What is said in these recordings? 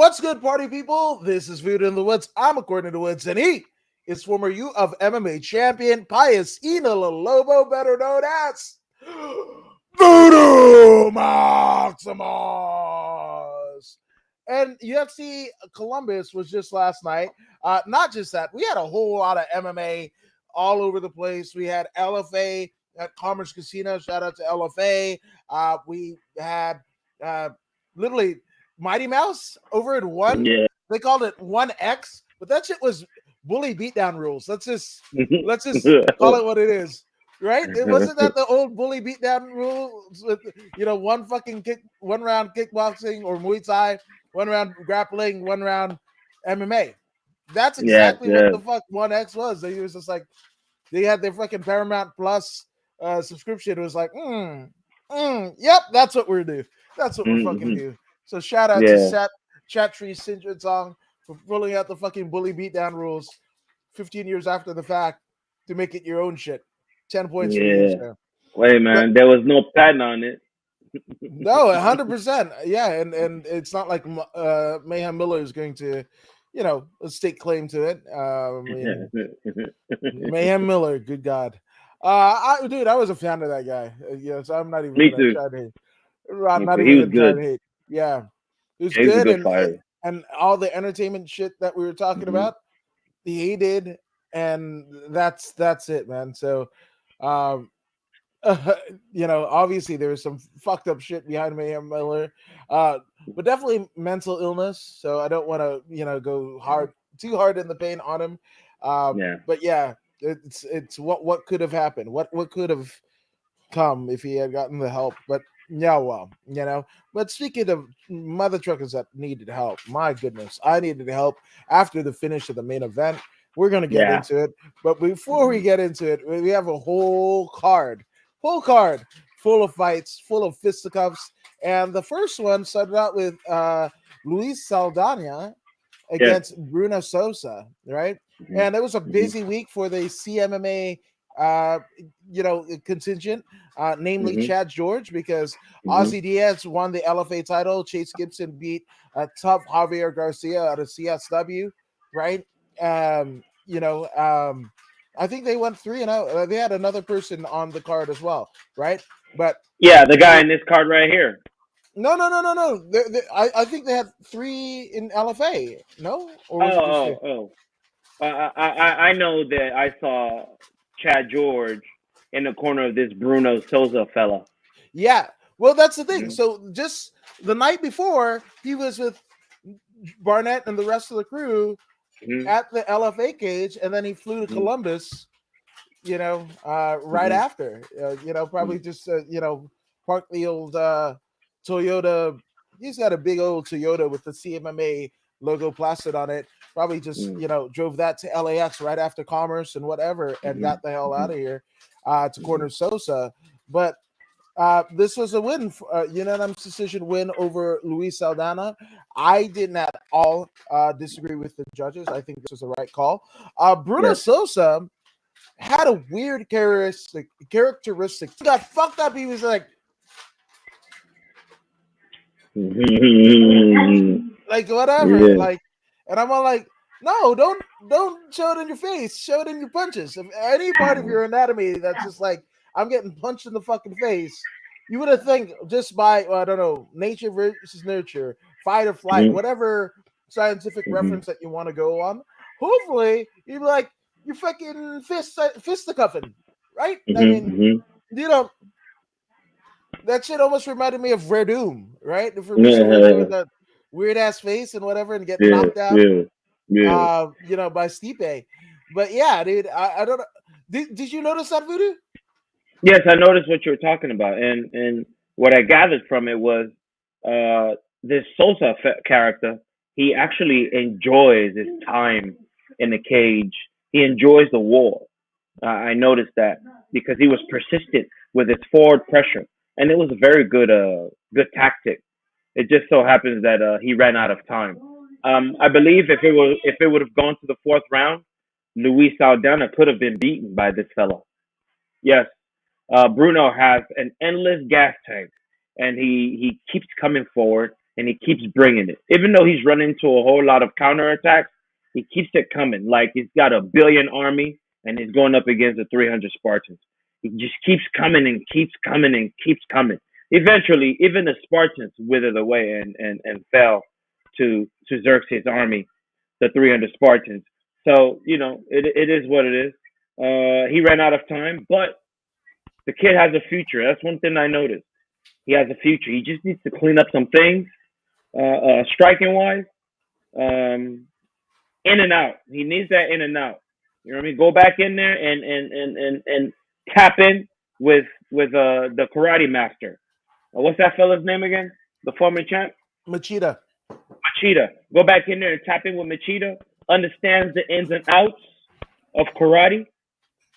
What's good, party people? This is Voodoo in the Woods. I'm according to the Woods, and he is former U of MMA champion Pius Ina Lobo, better known as Voodoo Maximus. And UFC Columbus was just last night. Not just that, we had a whole lot of MMA all over the place. We had LFA at Commerce Casino. Shout out to LFA. We had literally Mighty Mouse over at one. Yeah. They called it 1X, but that shit was bully beatdown rules. Let's just call it what it is. Right? It wasn't that the old bully beatdown rules with one round kickboxing or Muay Thai, 1 round grappling, 1 round MMA. That's exactly what the fuck 1X was. They was just like they had their fucking Paramount Plus subscription. It was like, yep, that's what we're do. That's what we're fucking do. So shout out to Chat Tree Syndrome Song for rolling out the fucking bully beatdown rules 15 years after the fact to make it your own shit. 10 points for you, sir. Wait, man, there was no patent on it. No, 100%. Yeah, and it's not like Mayhem Miller is going to, stake claim to it. Mayhem Miller, good God. I was a fan of that guy. So I'm not even Me too. trying to hate. I'm not even trying to hate. Yeah. It was good, and all the entertainment shit that we were talking about, he did, and that's it, man. So, obviously there was some fucked up shit behind Mayhem Miller, but definitely mental illness. So I don't want to, go too hard in the pain on him. But yeah, it's what could have happened, what could have come if he had gotten the help, but. Yeah, well, but speaking of mother truckers that needed help, my goodness, I needed help after the finish of the main event. We're going to get into it. But before we get into it, we have a whole card full of fights, full of fisticuffs. And the first one started out with Luis Saldana against Bruno Sosa, right? And it was a busy week for the CMMA contingent, namely Chad George, because Ozzy Diaz won the LFA title. Chase Gibson beat tough Javier Garcia out of CSW, right? I think they went 3-0. They had another person on the card as well, right? But the guy in this card right here. No. I think they had 3 in LFA. No, or was it just 2? I know that I saw Chad George in the corner of this Bruno Sosa fella. Yeah, well, that's the thing. So just the night before, he was with Barnett and the rest of the crew at the LFA cage, and then he flew to Columbus. Right after. Probably just park the old Toyota. He's got a big old Toyota with the CMMA logo plastered on it. Probably just drove that to LAX right after Commerce and whatever, and got the hell out of here to corner Sosa. But this was a win, unanimous decision win over Luis Saldana. I didn't at all disagree with the judges. I think this was the right call. Bruno Sosa had a weird characteristic. He got fucked up. He was like whatever, and I'm all like, no, don't show it in your face, show it in your punches. If any part of your anatomy that's just like, I'm getting punched in the fucking face, you would have think just by I don't know, nature versus nurture, fight or flight, whatever scientific reference that you want to go on. Hopefully, you'd be like, you fucking fisticuffing, right? I mean, that shit almost reminded me of Verdum, right? For with that weird ass face and whatever, and get knocked out, by Stipe. But yeah, dude, I don't know. Did you notice that, Voodoo? Yes, I noticed what you were talking about, and what I gathered from it was this Sosa character. He actually enjoys his time in the cage. He enjoys the war. I noticed that because he was persistent with his forward pressure, and it was a very good tactic. It just so happens that he ran out of time. I believe if it would have gone to the 4th round, Luis Saldana could have been beaten by this fellow. Yes, Bruno has an endless gas tank, and he keeps coming forward. and he keeps bringing it. Even though he's running into a whole lot of counterattacks, he keeps it coming. Like he's got a billion army and he's going up against the 300 Spartans. He just keeps coming and keeps coming and keeps coming. Eventually, even the Spartans withered away and fell to Xerxes' army, the 300 Spartans. So, it is what it is. He ran out of time, but the kid has a future. That's one thing I noticed. He has a future. He just needs to clean up some things, striking wise, in and out. He needs that in and out. You know what I mean? Go back in there and tap in with the karate master. What's that fella's name again? The former champ? Machida. Go back in there and tap in with Machida. Understands the ins and outs of karate,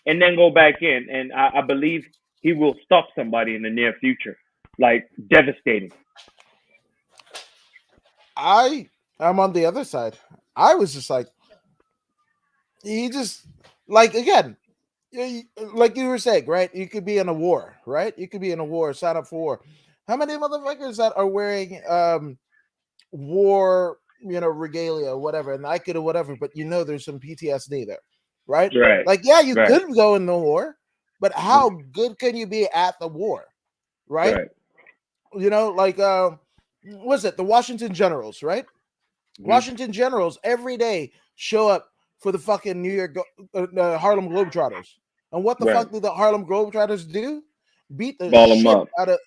and then go back in. And I believe he will stop somebody in the near future. Like, devastating. I'm on the other side. I was just like, he just, like, again, like you were saying, right? You could be in a war, right? You could be in a war, sign up for war. How many motherfuckers that are wearing war, regalia, whatever, and I could or whatever, but there's some PTSD there, right? Right. Like, yeah, you right. could go in the war, but how good can you be at the war, right? Like, what's it? The Washington Generals, right? Mm-hmm. Washington Generals every day show up for the fucking New York Harlem Globetrotters. And what the fuck do the Harlem Globetrotters do? Beat the shit out of,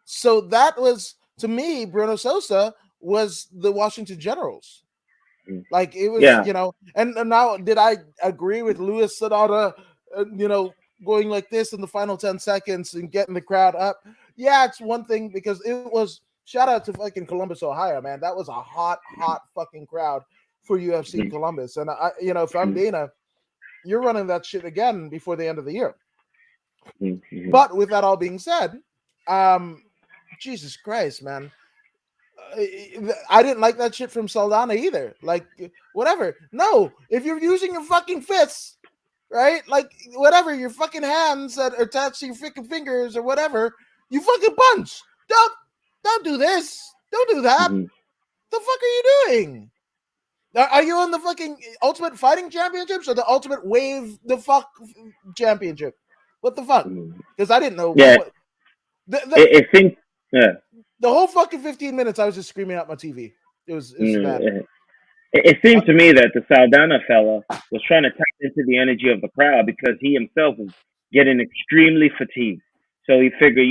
So that was, to me, Bruno Sosa was the Washington Generals. Like, it was, and now, did I agree with Luis Sonata, going like this in the final 10 seconds and getting the crowd up? Yeah, it's one thing, because it was, shout out to fucking Columbus, Ohio, man. That was a hot fucking crowd for UFC Columbus. And I, if I'm Dana, you're running that shit again before the end of the year. But with that all being said, Jesus Christ, man. I didn't like that shit from Saldana either. Like, whatever. No, if you're using your fucking fists, right? Like, whatever, your fucking hands that are attached to your freaking fingers or whatever, you fucking punch. Don't do this. Don't do that. The fuck are you doing? Are you on the fucking Ultimate Fighting Championships or the Ultimate Wave the fuck Championship? What the fuck? Because I didn't know. Yeah. It seems. Yeah. The whole fucking 15 minutes, I was just screaming at my TV. It was bad. It seemed to me that the Saldana fella was trying to tap into the energy of the crowd because he himself was getting extremely fatigued. So he figured,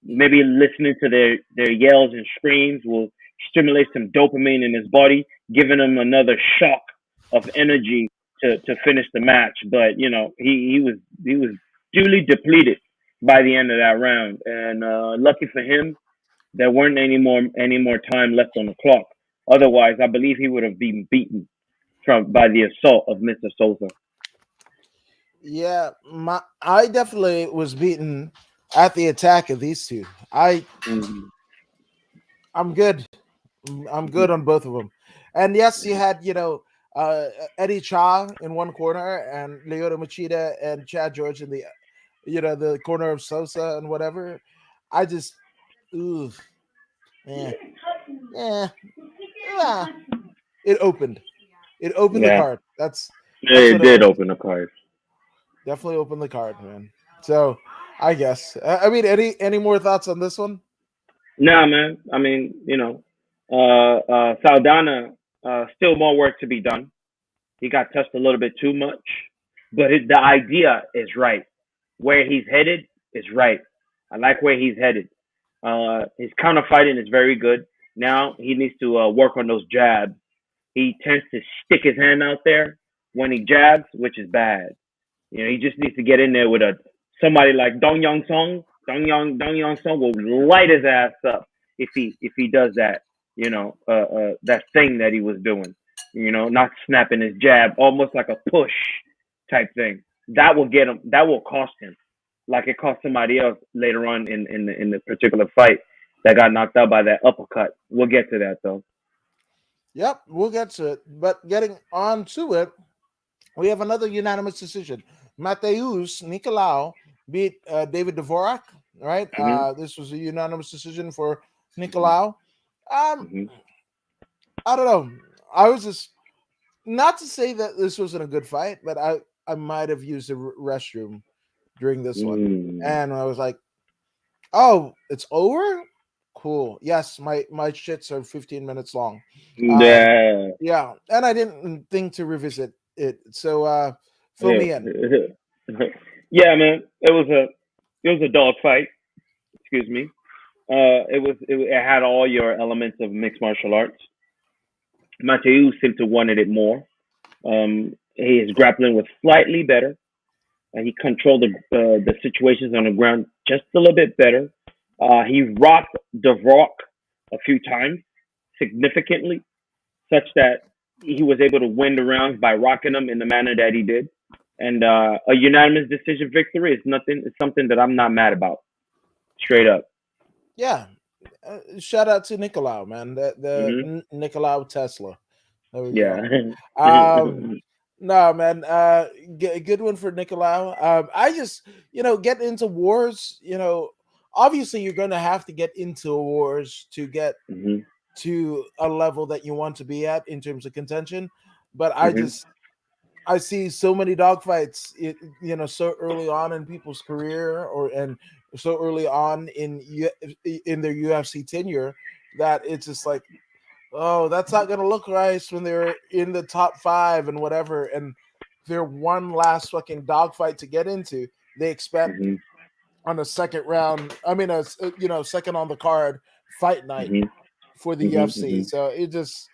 maybe listening to their yells and screams will stimulate some dopamine in his body, giving him another shock of energy to finish the match. But he was duly depleted by the end of that round, and lucky for him, there weren't any more time left on the clock. Otherwise, I believe he would have been beaten by the assault of Mr. Sosa. Yeah, I definitely was beaten at the attack of these two. I'm good. I'm good on both of them. And yes, you had, Eddie Cha in one corner and Lyoto Machida and Chad George in the, the corner of Sosa and whatever. I just, yeah. It opened the card. It did open the card. Definitely opened the card, man. So, I guess. I mean, any more thoughts on this one? Nah, man. I mean, Saldana, still more work to be done. He got touched a little bit too much, but the idea is right. Where he's headed is right. I like where he's headed. His counter fighting is very good. Now he needs to work on those jabs. He tends to stick his hand out there when he jabs, which is bad. He just needs to get in there with somebody like Dong Yang Song. Dong Yang Song will light his ass up if he does that. That thing that he was doing. Not snapping his jab, almost like a push type thing. That will get him. That will cost him, like it cost somebody else later on in the particular fight that got knocked out by that uppercut. We'll get to that though. Yep, we'll get to it. But getting on to it, we have another unanimous decision. Mateusz Nicolau beat David Dvorak, right? This was a unanimous decision for Nicolau. Um, Hmm. I don't know. I was just not to say that this wasn't a good fight, but I might have used the restroom during this one, Mm. and I was like, "Oh, it's over." Cool. Yes, my shits are 15 minutes long. Um, Yeah. yeah, and I didn't think to revisit it. So fill Yeah. me in. Yeah, man. It was a dog fight. Excuse me. It had all your elements of mixed martial arts. Mateus seemed to wanted it more. His grappling was slightly better. He controlled the situations on the ground just a little bit better. He rocked the rock a few times significantly, such that he was able to win the rounds by rocking them in the manner that he did. And a unanimous decision victory is nothing. It's something that I'm not mad about. Straight up. Yeah. Shout out to Nicolau, man. The Hmm. Nicolau Tesla. There we Yeah. go. Um, no, man. Good one for Nicolau. I just, get into wars. Obviously, you're going to have to get into wars to get Hmm. to a level that you want to be at in terms of contention. But Hmm. I see so many dogfights, so early on in people's career, and so early on in their UFC tenure, that it's just like, oh, that's not gonna look nice when they're in the top five and whatever, and they're one last fucking dogfight to get into. They expect Hmm. on a second round. I mean, second on the card fight night Hmm. for the Hmm. UFC. Hmm. So it just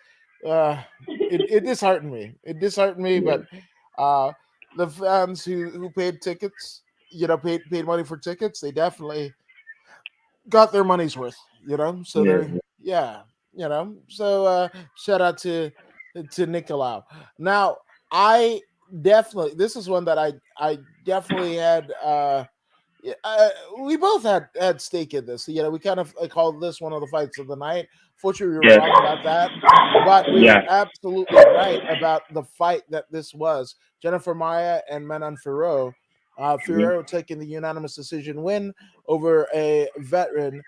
uh it disheartened me. It disheartened me, Yeah. but uh the fans who paid tickets, paid money for tickets, they definitely got their money's worth, So Yeah. they're yeah, So shout out to Nicolau. Now I definitely this is one that I definitely had yeah, we both had stake in this. We kind of called this one of the fights of the night. Fortunately, we were Yes. wrong about that, but we were Yeah. absolutely right about the fight that this was. Jennifer Maya and Manon Ferro. Hmm. Ferrero taking the unanimous decision win over a veteran,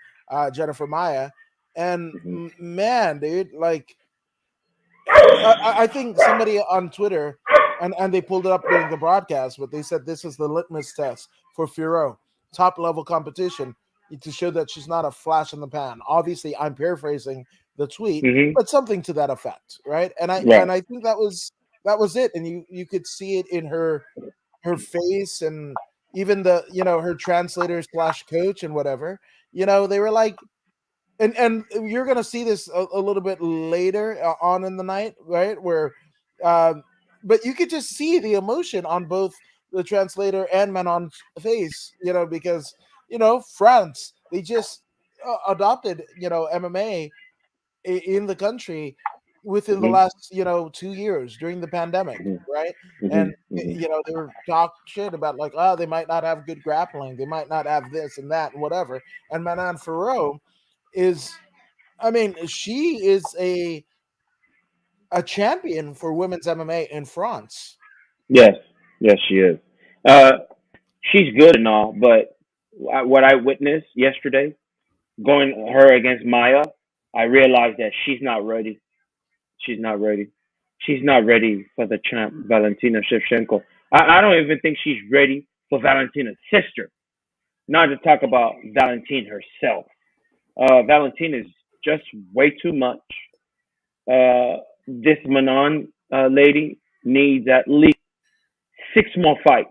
Jennifer Maya. And Hmm. man, dude, like I think somebody on Twitter, and they pulled it up during the broadcast, but they said this is the litmus test for Firo, top level competition, to show that she's not a flash in the pan. Obviously, I'm paraphrasing the tweet, Hmm. but something to that effect, right? And I Right. and I think that was it, and you could see it in her face, and even the her translator slash coach and whatever. They were like, and you're gonna see this a little bit later on in the night, right? Where, um, but you could just see the emotion on both the translator and Manon's face, because France, they just adopted MMA in the country within the Hmm. last 2 years during the pandemic, Hmm. right? Hmm. And Hmm. they were talk shit about like, oh, they might not have good grappling, they might not have this and that and whatever. And Manon Ferro is, I mean, she is a champion for women's MMA in France. Yes. Yes, she is. Uh, she's good and all, but what I witnessed yesterday, going her against Maya, I realized that she's not ready. She's not ready. She's not ready for the champ, Valentina Shevchenko. I don't even think she's ready for Valentina's sister. Not to talk about Valentine herself. Valentine is just way too much. This Manon lady needs at least 6 more fights,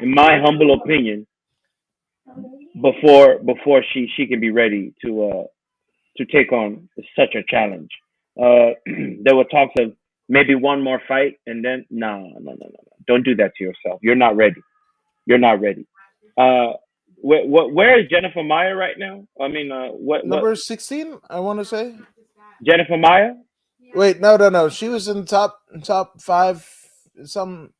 in my humble opinion, before she can be ready to take on such a challenge. There were talks of maybe one more fight, and then no. Don't do that to yourself. You're not ready. You're not ready. Uh, where is Jennifer Meyer right now? I mean, what Number 16, I want to say. Jennifer Meyer? Wait, no. She was in top five. Some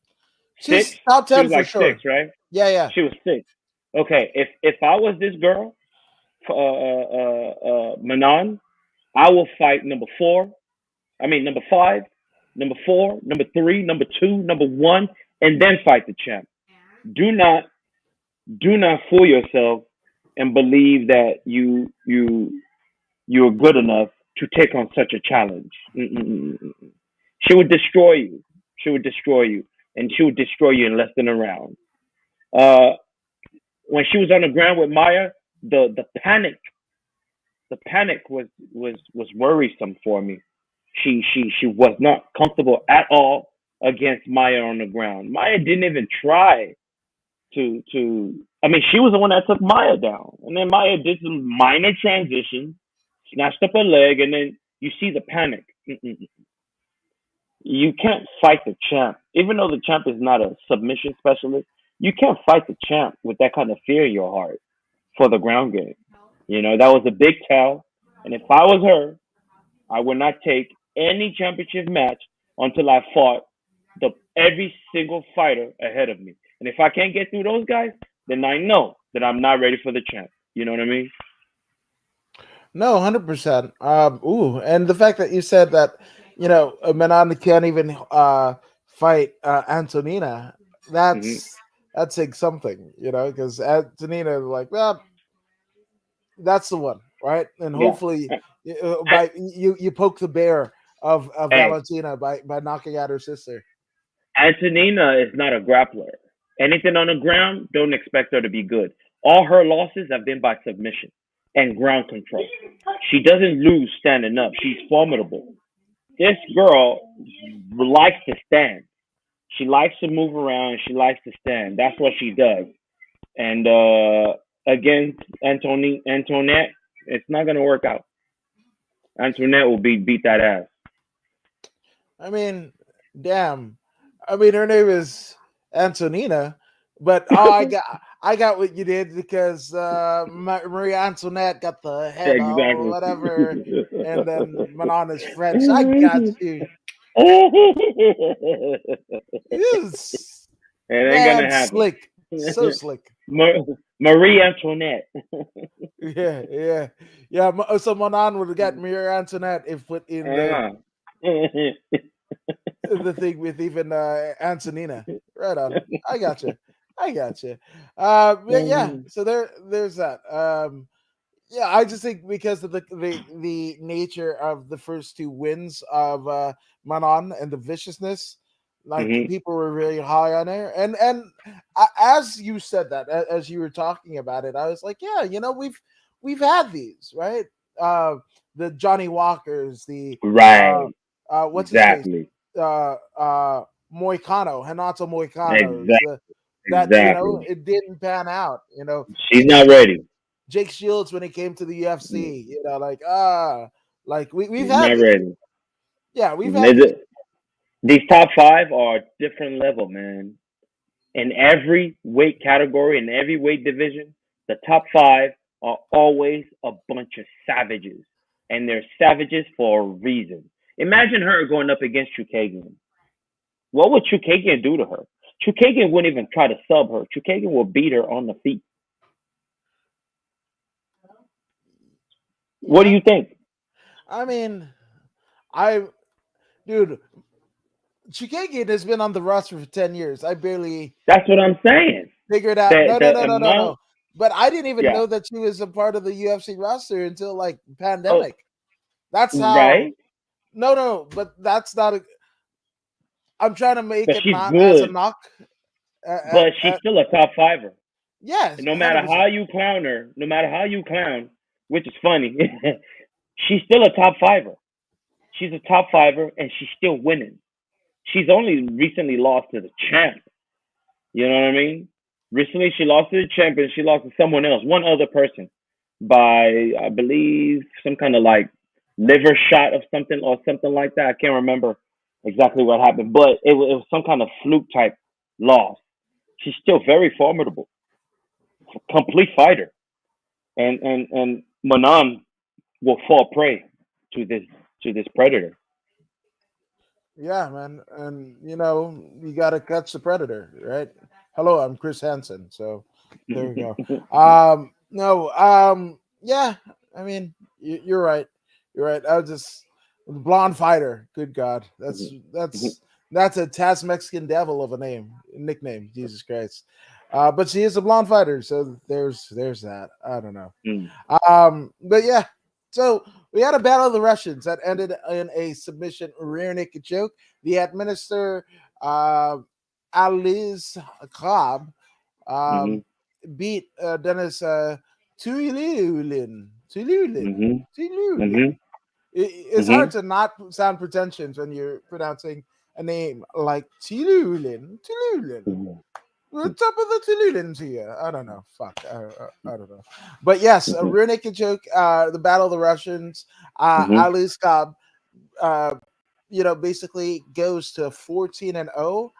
Six? she's top She 10 was for like six, sure. right? Yeah, yeah. She was six. Okay, if I was this girl, Manon, I will fight number four. I mean number five, number four, number three, number two, number one, and then fight the champ. Do not do not fool yourself and believe that you you were good enough to take on such a challenge. Mm-mm-mm-mm. She would destroy you. She would destroy you, and she would destroy you in less than a round. Uh, when she was on the ground with Maya, the panic was worrisome for me. She was not comfortable at all against Maya on the ground. Maya didn't even try to. I mean, she was the one that took Maya down, and then Maya did some minor transitions, snatched up her leg, and then you see the panic. Mm-mm. You can't fight the champ, even though the champ is not a submission specialist. You can't fight the champ with that kind of fear in your heart for the ground game. That was a big tell. And if I was her, I would not take any championship match until I fought every single fighter ahead of me. And if I can't get through those guys, then I know that I'm not ready for the champ. You know what I mean? No, 100%. And the fact that you said that, Menon can't even fight Antonina, Hmm. that's saying something, because Antonina, like, well, that's the one, right? And Yeah. hopefully, by you poke the bear of Hey, Valentina by knocking out her sister. Antonina is not a grappler. Anything on the ground, don't expect her to be good. All her losses have been by submission and ground control. She doesn't lose standing up. She's formidable. This girl likes to stand. She likes to move around. She likes to stand. That's what she does. And against Antoinette, it's not gonna work out. Antoinette will beat that ass. I mean, damn. I mean, her name is Antonina, but I got what you did because Marie Antoinette got the head or Exactly. whatever, and then Manon is French. I got you. Yes, It ain't man, gonna happen. slick, so slick. Marie Antoinette. Yeah. So Manon would have got Marie Antoinette if put in the uh, the thing with even Antonina. Right on. I got you. I got you. Yeah. So there's that. Yeah, I just think because of the nature of the first two wins of Manon and the viciousness, like hmm people were really high on her. And as you said that, as you were talking about it, I was like, yeah, we've had these, right? Uh, the Johnny Walkers, the Right. what's his face, Exactly. Moicano, Hanato Moicano's, Exactly. that Exactly. it didn't pan out. She's not ready. Jake Shields when he came to the UFC, like we've She's had not these. ready. Yeah, we've had these. These top five are a different level, man. In every weight category, in every weight division, the top five are always a bunch of savages. And they're savages for a reason. Imagine her going up against Chukagian. What would Chukagian do to her? Chukagian wouldn't even try to sub her. Chukagian will beat her on the feet. What do Yeah, you think? I mean, I dude, Chikagian has been on the roster for 10 years. I barely That's what I'm saying. figured out. The No, no, the no, no, no, amount, no. But I didn't even yeah. know that she was a part of the UFC roster until like Oh, pandemic. That's how. right. No, no, but that's not a. I'm trying to make But it she's not as a good. knock. But she's still a top fiver. Yes, And no matter 100%. how you clown her, no matter how you clown, which is funny, she's still a top fiver. She's a top fiver, and she's still winning. She's only recently lost to the champ. You know what I mean? Recently, she lost to the champ, and she lost to someone else, one other person, by I believe some kind of like liver shot of something or something like that. I can't remember exactly what happened, but it was some kind of fluke type loss. She's still very formidable, complete fighter, and Manan will fall prey to this predator. Yeah, man, and you got to catch the predator, right? Hello, I'm Chris Hansen. So there you go. No, yeah. I mean, you're right. You're right. I was just blonde fighter. Good God, that's a Taz Mexican devil of a nickname. Jesus Christ. But she is a blonde fighter, so there's that. I don't know. But yeah. So we had a battle of the Russians that ended in a submission rear naked choke. The administrator Aliz Kab Mhm. um, beat Dennis Tululin. Tululin. Mhm. Tululin. Mhm. It's hard Mhm. to not sound pretentious when you're pronouncing a name like Tululin. Tululin. Mhm. The top of the Tululins here. I don't know. Fuck. I don't know. But yes, a Mhm. rear naked joke. The Battle of the Russians. Mhm. Ali Scab, uh, basically goes to 14-0,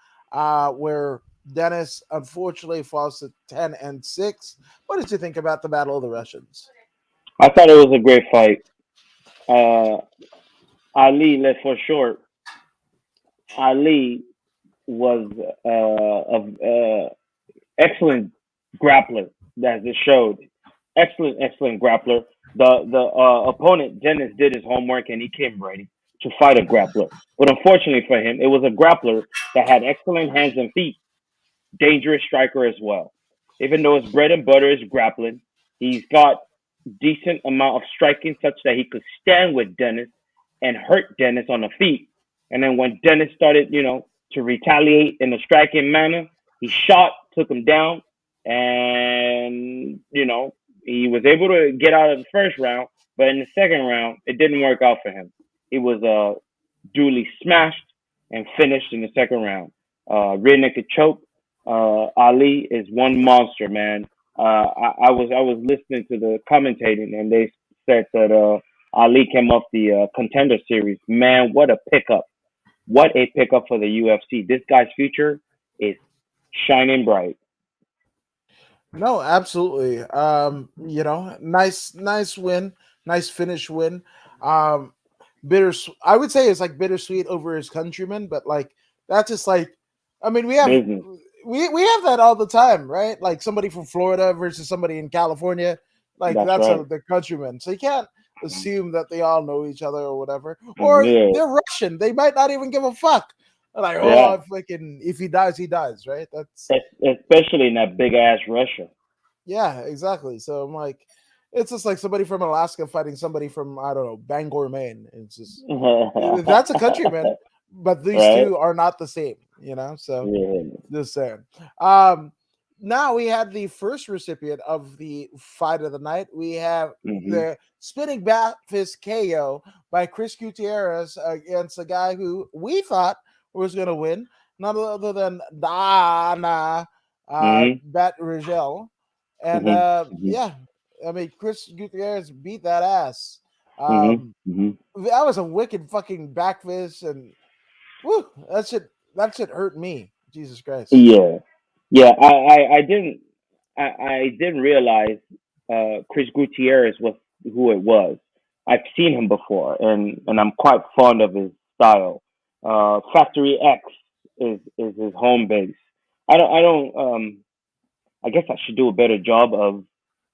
where Dennis unfortunately falls to 10-6. What did you think about the Battle of the Russians? I thought it was a great fight. Uh, Ali, let for short, Ali was excellent grappler, as it showed. Excellent grappler. The opponent Dennis did his homework and he came ready to fight a grappler. But unfortunately for him, it was a grappler that had excellent hands and feet, dangerous striker as well. Even though his bread and butter is grappling, he's got decent amount of striking such that he could stand with Dennis and hurt Dennis on the feet. And then when Dennis started, to retaliate in a striking manner, he shot, took him down, and he was able to get out of the first round. But in the second round, it didn't work out for him. He was duly smashed and finished in the second round. Rear naked choke. Ali is one monster, man. I was listening to the commentating, and they said that Ali came off the contender series. Man, what a pickup! What a pickup for the UFC. This guy's future is shining bright. No, absolutely. Nice win, nice finish win. Um, bitter. I would say it's like bittersweet over his countrymen, but like that's just like, I mean, Business. we have that all the time, right? Like somebody from Florida versus somebody in California, like That's that's right. their countrymen. So you can't assume that they all know each other or whatever, or Yeah, they're Russian. They might not even give a fuck. They're like, yeah. oh, if he dies, he dies, right? That's Especially in that big ass Russia. yeah, exactly. So I'm like, it's just like somebody from Alaska fighting somebody from I don't know Bangor, Maine. It's just that's a countryman, but these Right? two are not the same, you know. So Yeah. just saying. Um, Now we had the first recipient of the fight of the night. We have Mhm. the spinning bat fist KO by Chris Gutierrez against a guy who we thought was going to win, none other than Dana Mhm. Bat Rigel. And Mhm. Mhm. yeah, I mean, Chris Gutierrez beat that ass. Mhm. Um, Mhm. that was a wicked fucking back fist, and whew, that shit hurt me. Jesus Christ. Yeah. Yeah. I didn't realize Chris Gutierrez was who it was. I've seen him before, and I'm quite fond of his style. Factory X is his home base. I guess I should do a better job of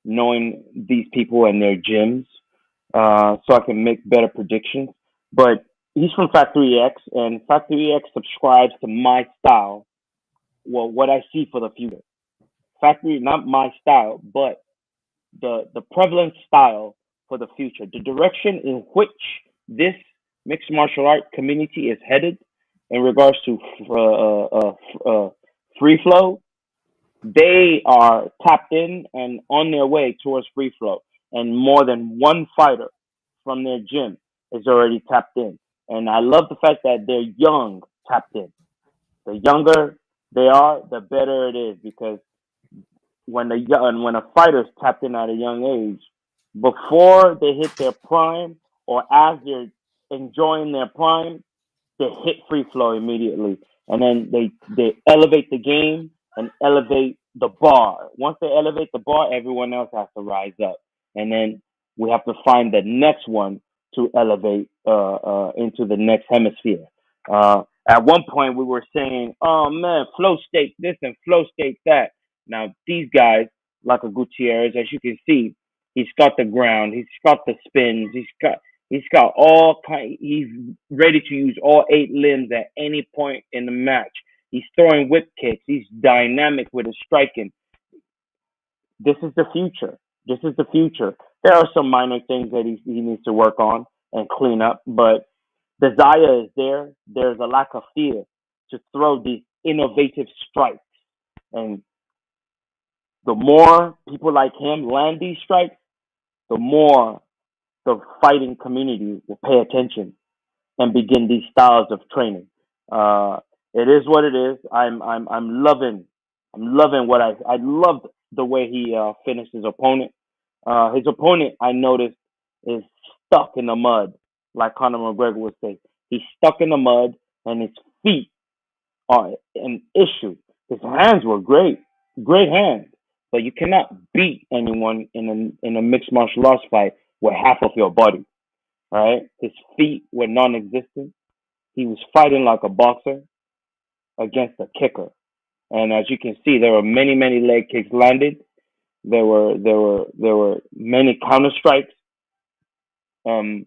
knowing these people and their gyms, so I can make better predictions. But he's from Factory X, and Factory X subscribes to my style. Well, what I see for the future. Factory, not my style, but the prevalent style for the future. The direction in which this mixed martial art community is headed in regards to free flow, they are tapped in and on their way towards free flow. And more than one fighter from their gym is already tapped in. And I love the fact that they're young tapped in. The younger they are, the better it is because when a fighter's tapped in at a young age, before they hit their prime or as they're enjoying their prime, they hit free flow immediately, and then they elevate the game and elevate the bar. Once they elevate the bar, everyone else has to rise up, and then we have to find the next one to elevate into the next hemisphere. At one point, we were saying, "Oh man, flow state this and flow state that." Now these guys, like a Gutierrez, as you can see, he's got the ground, he's got the spins, he's got all kind. He's ready to use all eight limbs at any point in the match. He's throwing whip kicks. He's dynamic with his striking. This is the future. This is the future. There are some minor things that he needs to work on and clean up, but desire is there. There's a lack of fear to throw these innovative strikes. And the more people like him land these strikes, the more the fighting community will pay attention and begin these styles of training. Uh, it is what it is. I'm loving what I loved the way he finished his opponent. His opponent, I noticed, is stuck in the mud, like Conor McGregor would say. He's stuck in the mud, and his feet are an issue. His hands were great hands, but you cannot beat anyone in a mixed martial arts fight with half of your body. Right? His feet were non-existent. He was fighting like a boxer against a kicker, and as you can see, there were many leg kicks landed. There were many counter strikes. Um,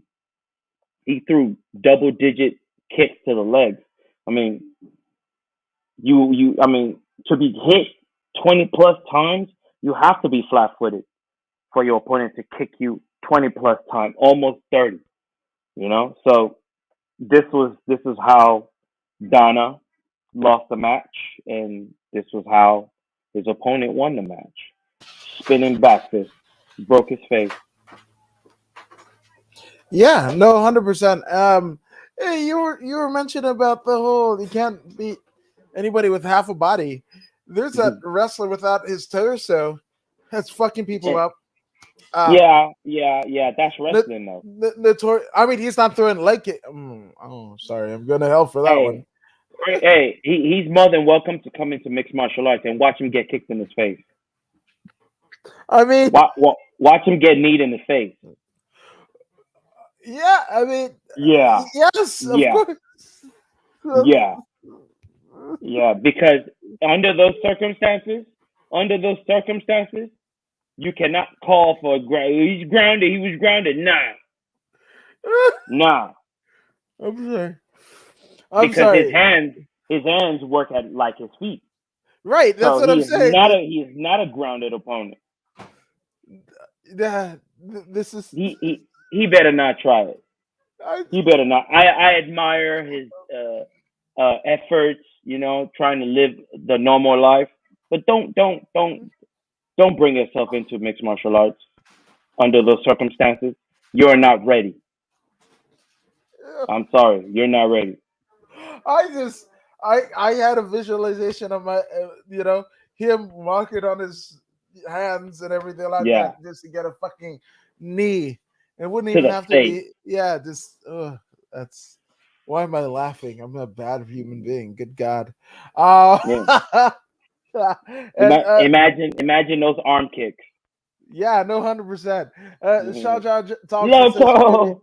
he threw double-digit kicks to the legs. I mean, I mean, to be hit 20 plus times, you have to be flat-footed for your opponent to kick you 20 plus times, almost 30. You know, so this is how Dana lost the match, and this was how his opponent won the match. Spinning back fist, broke his face. Yeah, no, 100%. Hey, you were mentioning about the whole you can't beat anybody with half a body. There's that wrestler without his torso that's fucking people up. Yeah. That's wrestling though. I mean, he's not throwing leg kick. Oh, sorry, I'm going to hell for that one. He's more than welcome to come into mixed martial arts and watch him get kicked in his face. I mean, watch him get kneed in the face. Yeah, I mean, yes, of course. Yeah, because under those circumstances, you cannot call for he's grounded. He was grounded. Nah. I'm sorry. Because his hands work at like his feet. Right, that's what I'm saying. He is not a grounded opponent. This is he better not try it. He better not. I admire his efforts, you know, trying to live the normal life, but don't bring yourself into mixed martial arts under those circumstances. You're not ready. I'm sorry, you're not ready. I had a visualization of my, him walking on his hands and everything like that just to get a fucking knee. It wouldn't even have to be. Yeah, just that's. Why am I laughing? I'm a bad human being. Good God. Imagine those arm kicks. Yeah, no, 100%. Sean John talks. Loco.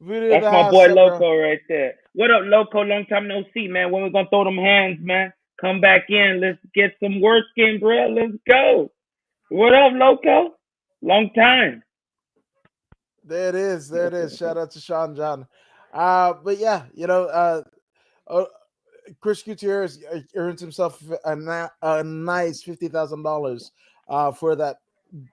That's my boy Loco right there. What up, Loco? Long time no see, man. When we gonna throw them hands, man? Come back in. Let's get some work in, bro. Let's go. What up, Loco? Long time. There it is. Shout out to Sean John. But yeah, Chris Gutierrez earns himself a nice $50,000 for that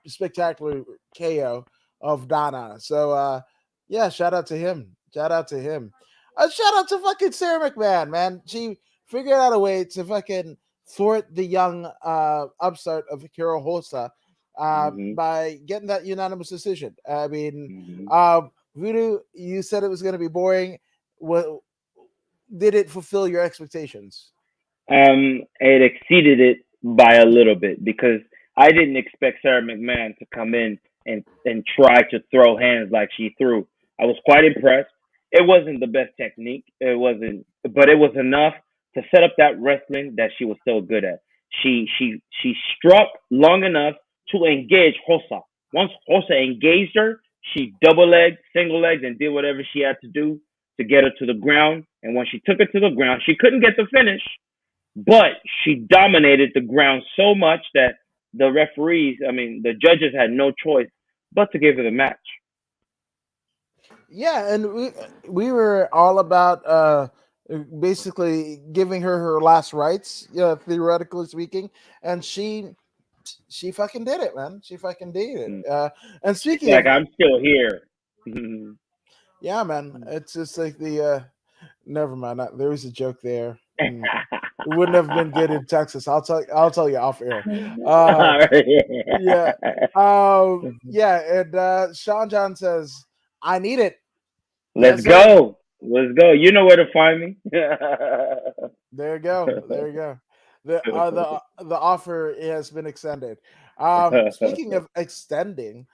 spectacular KO of Donna. So yeah, shout out to him. Shout out to fucking Sarah McMahon, man. She figured out a way to fucking thwart the young upstart of Hikaru Hosa by getting that unanimous decision. I mean, Voodoo, you said it was going to be boring. Well, did it fulfill your expectations? It exceeded it by a little bit because I didn't expect Sarah McMahon to come in and try to throw hands like she threw. I was quite impressed. It wasn't the best technique. It wasn't, but it was enough to set up that wrestling that she was so good at. She struck long enough to engage Hosa. Once Hosa engaged her, she double legged, single legged, and did whatever she had to do to get her to the ground. And when she took her to the ground, she couldn't get the finish, but she dominated the ground so much that the the judges had no choice but to give her the match. Yeah, and we were all about basically giving her last rights, theoretically speaking, and she she fucking did it, man. She fucking did it. Mm. And She's speaking like, of, I'm still here. Mhm. yeah, man, it's just like the. Never mind. There was a joke there. It wouldn't have been good in Texas. I'll tell you off air. Uh, yeah. Yeah. And Sean John says, "I need it." Let's Yes, sir. go. Let's go. You know where to find me. There you go. There you go. The offer has been extended. Speaking of extending,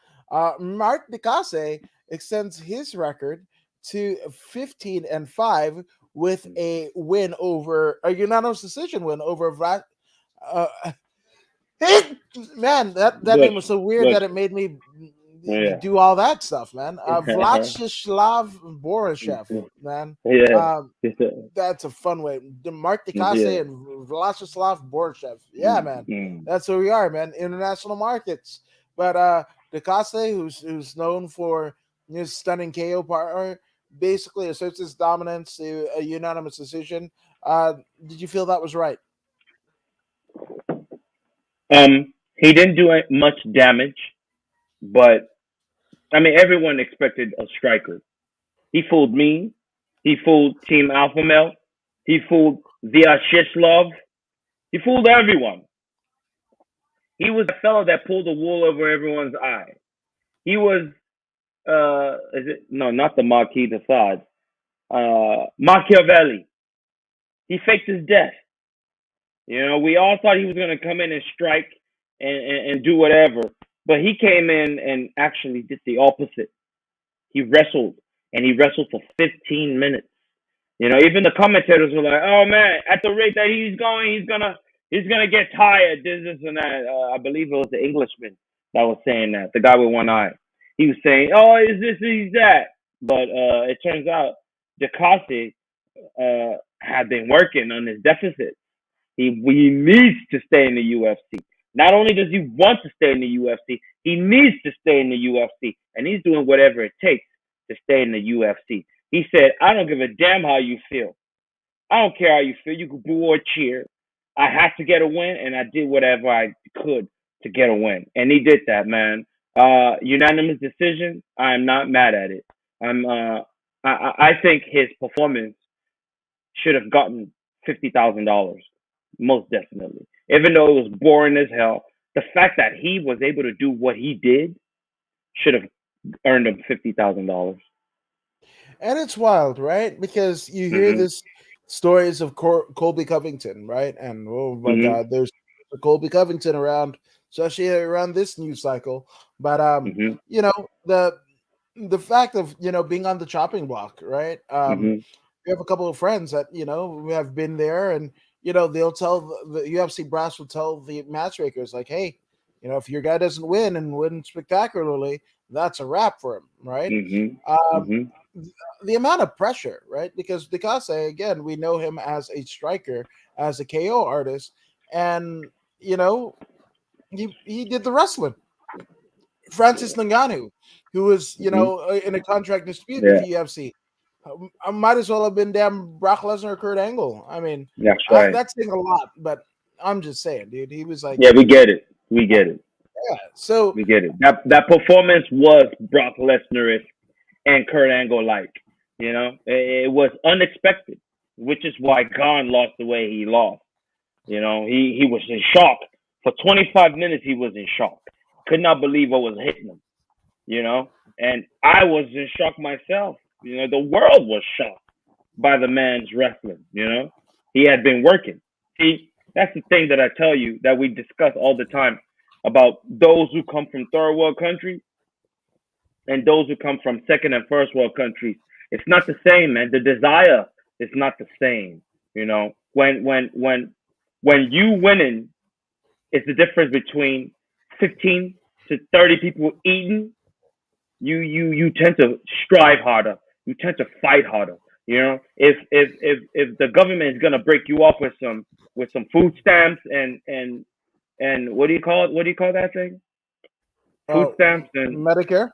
Mark Dicase extends his record to 15-5 with a win over a unanimous decision win over Vlad. Uh, Man, that Bush. name was so weird Bush. that it made me Yeah. do all that stuff, man. Vladislav Borishev, man. Yeah. Um, that's a fun way. Mark Yeah. Dicase and Vladislav Borishev. Yeah, man. Mm. That's where we are, man. International markets. But Dicase, who's known for his stunning KO power, basically asserts his dominance to a unanimous decision. Did you feel that was right? He didn't do much damage, but I mean, everyone expected a striker. He fooled me. He fooled Team Alpha Male. He fooled Vyashislov. He fooled everyone. He was the fellow that pulled the wool over everyone's eye. He was, is it? No, not the Marquis de Sade. Machiavelli. He faked his death. You know, we all thought he was going to come in and strike and do whatever, but he came in and actually did the opposite. He wrestled, and he wrestled for 15 minutes. You know, even the commentators were like, "Oh man, at the rate that he's going, he's gonna get tired." This and that. I believe it was the Englishman that was saying that. The guy with one eye. He was saying, "Oh, is this? He's that." But it turns out DeCoste had been working on his deficit. He needs to stay in the UFC. Not only does he want to stay in the UFC, he needs to stay in the UFC, and he's doing whatever it takes to stay in the UFC. He said, "I don't give a damn how you feel. I don't care how you feel. You can boo or cheer. I had to get a win, and I did whatever I could to get a win." And he did that, man. Unanimous decision. I am not mad at it. I'm. I think his performance should have gotten $50,000, most definitely. Even though it was boring as hell, the fact that he was able to do what he did should have earned him $50,000. And it's wild, right? Because you hear Mhm. this stories of Colby Covington, right? And oh my Mhm. God, there's a Colby Covington around, especially around this news cycle. But Mhm. you know, the fact of being on the chopping block, right? Mhm. We have a couple of friends that we have been there, and they'll tell the UFC brass will tell the matchmakers like, hey, if your guy doesn't win and win spectacularly, that's a wrap for him, right? Mhm. Um, Mhm. the amount of pressure, right? Because Dikase, again, we know him as a striker, as a KO artist, and he did the wrestling. Francis Ngannou, who was Mhm. in a contract dispute with Yeah, UFC, I might as well have been damn Brock Lesnar or Kurt Angle. I mean, that's right. that's saying a lot, but I'm just saying, dude. He was like, Yeah, we get it. We yeah, get it. yeah. So, We get it. That performance was Brock Lesnar and Kurt Angle like. You know, it was unexpected, which is why Gon lost the way he lost. You know, he was in shock for 25 minutes. He was in shock. Could not believe what was hitting him. You know, and I was in shock myself. You know, the world was shocked by the man's wrestling. You know, he had been working. See, that's the thing that I tell you that we discuss all the time about those who come from third world countries and those who come from second and first world countries. It's not the same, man. The desire is not the same. You know, when you winning, it's the difference between 15 to 30 people eating. You tend to strive harder. You tend to fight harder. You know, if the government is gonna break you off with some food stamps and what do you call it? What do you call that thing? Food uh, stamps and Medicare.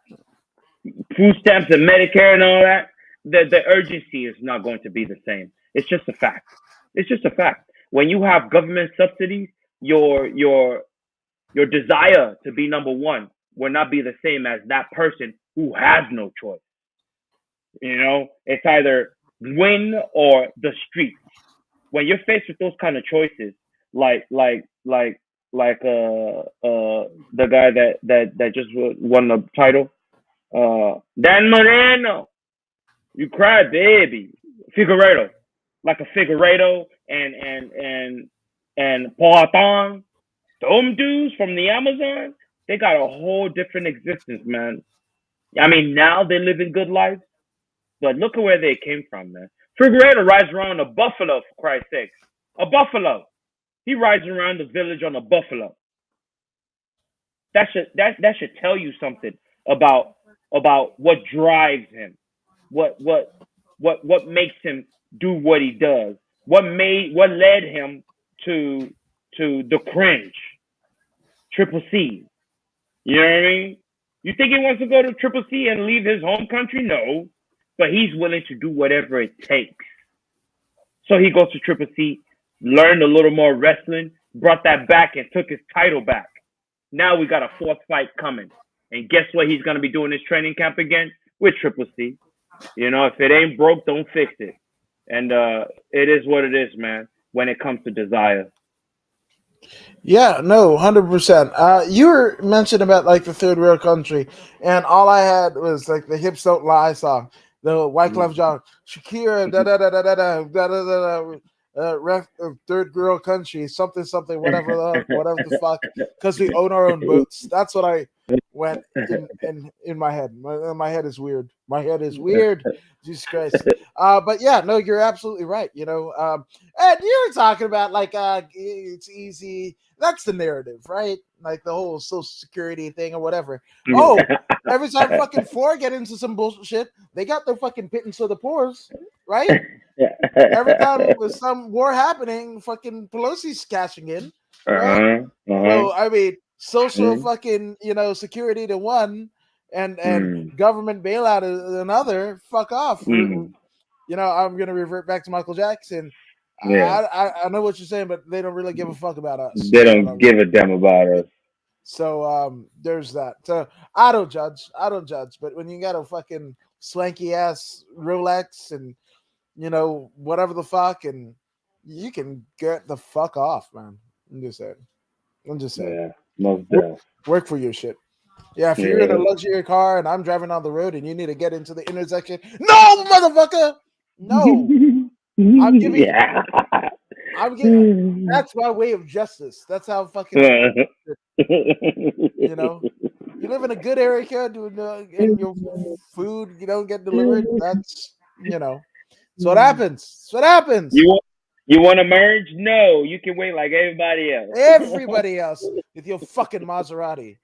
Medicare and all that. The urgency is not going to be the same. It's just a fact. It's just a fact. When you have government subsidies, your Your desire to be number one will not be the same as that person who has no choice. It's either win or the streets. When you're faced with those kind of choices, the guy that just won the title, Dan Moreno, you cry baby, Figueredo, like a Figueredo and Poatan, those dudes from the Amazon, they got a whole different existence, man. I mean, now they're living good lives, but look at where they came from, man. Figueredo rides around a buffalo, for Christ's sake. A buffalo. He rides around the village on a buffalo. That should tell you something about what drives him, what makes him do what he does, what led him to the cringe, Triple C. You know what I mean? You think he wants to go to Triple C and leave his home country? No, but he's willing to do whatever it takes. So he goes to Triple C, learned a little more wrestling, brought that back, and took his title back. Now we got a fourth fight coming. And guess what he's going to be doing his training camp again? With Triple C. If it ain't broke, don't fix it. And it is what it is, man, when it comes to desire. Yeah, no, 100%. You were mentioning about like the third world country, and all I had was like the Hips Don't Lie song, the Wyclef Jean, Shakira, da da da da da da da da da, third world country, something, whatever the fuck, because we own our own boats. That's what I went in my head. My head is weird. My head is weird. Jesus Christ. But yeah, no, you're absolutely right. And you're talking about like it's easy. That's the narrative, right? Like the whole Social Security thing or whatever. Oh, every time fucking four get into some bullshit, they got their fucking pittance of the pores, right? Every time there's some war happening, fucking Pelosi's cashing in, right? So I mean, social fucking security to one, and government bailout is another. Fuck off. I'm gonna revert back to Michael Jackson. Yeah. I know what you're saying, but they don't really give a fuck about us. They don't give a damn about us. So there's that. So I don't judge. But when you got a fucking swanky ass Rolex and whatever the fuck, and you can get the fuck off, man. I'm just saying. Yeah, most definitely. Work for your shit. Yeah, if you're in a luxury car and I'm driving on the road and you need to get into the intersection, no, motherfucker, no. I'm giving. That's my way of justice. That's how fucking. You live in a good area, and your food you don't get delivered. That's So what happens. What happens. You want to merge? No, you can wait like everybody else. Everybody else with your fucking Maserati.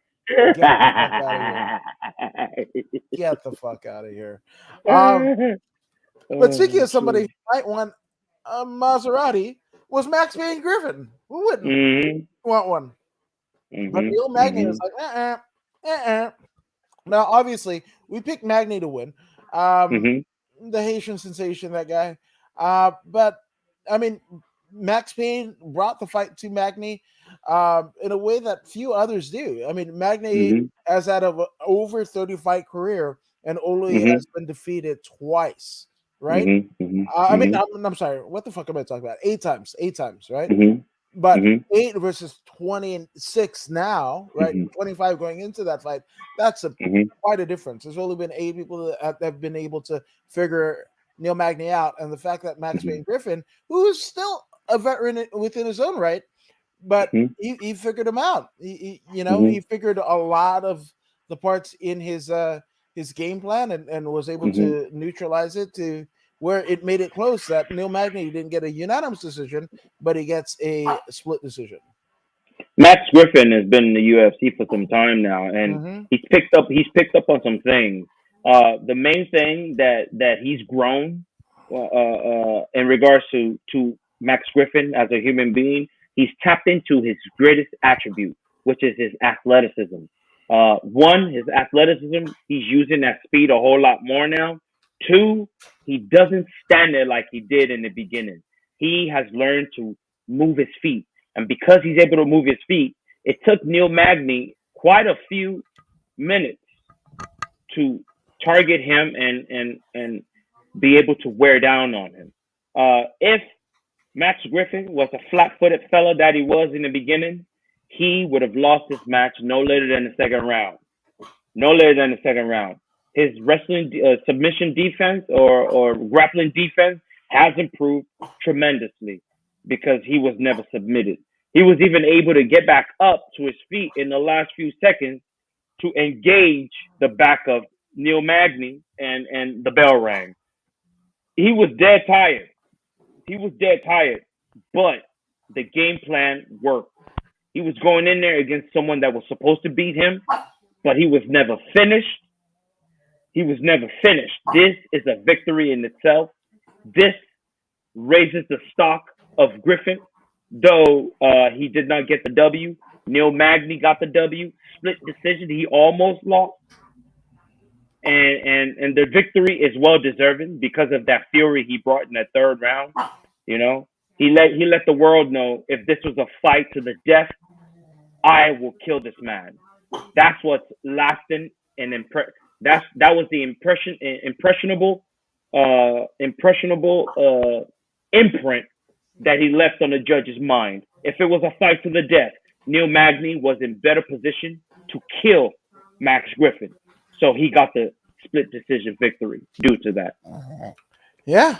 Get the fuck out of here. But speaking of somebody who might want a Maserati, was Max Payne Griffin. Who wouldn't want one? But Neil Magny was like, Now, obviously, we picked Magny to win. The Haitian sensation, that guy. But, I mean, Max Payne brought the fight to Magny in a way that few others do. I mean, Magny has had an over 30-fight career and only has been defeated twice, right? I mean, I'm sorry. What the fuck am I talking about? 8 times, right? But 8 versus 26 now, right? 25 going into that fight. That's quite a difference. There's only been 8 people that have been able to figure Neil Magny out, and the fact that Max Payne Griffin, who is still a veteran within his own right, but he figured him out. He figured a lot of the parts in his game plan and was able to neutralize it to where it made it close. That Neil Magny didn't get a unanimous decision, but he gets a split decision. Max Griffin has been in the UFC for some time now, and he's picked up on some things. The main thing that he's grown in regards to Max Griffin as a human being, he's tapped into his greatest attribute, which is his athleticism. One, his athleticism, he's using that speed a whole lot more now. 2, he doesn't stand there like he did in the beginning. He has learned to move his feet. And because he's able to move his feet, it took Neil Magny quite a few minutes to target him and be able to wear down on him. If Max Griffin was a flat-footed fella that he was in the beginning, he would have lost this match no later than the second round. No later than the second round. His wrestling submission defense or grappling defense has improved tremendously because he was never submitted. He was even able to get back up to his feet in the last few seconds to engage the back of Neil Magny, and the bell rang. He was dead tired. He was dead tired, but the game plan worked. He was going in there against someone that was supposed to beat him, but he was never finished. He was never finished. This is a victory in itself. This raises the stock of Griffin, though he did not get the W. Neil Magny got the W. Split decision. He almost lost. And the victory is well deserving because of that fury he brought in that third round. You know, he let the world know, if this was a fight to the death, I will kill this man. That's what's lasting and that was the impressionable imprint that he left on the judge's mind. If it was a fight to the death, Neil Magny was in better position to kill Max Griffin. So he got the split decision victory due to that. Yeah.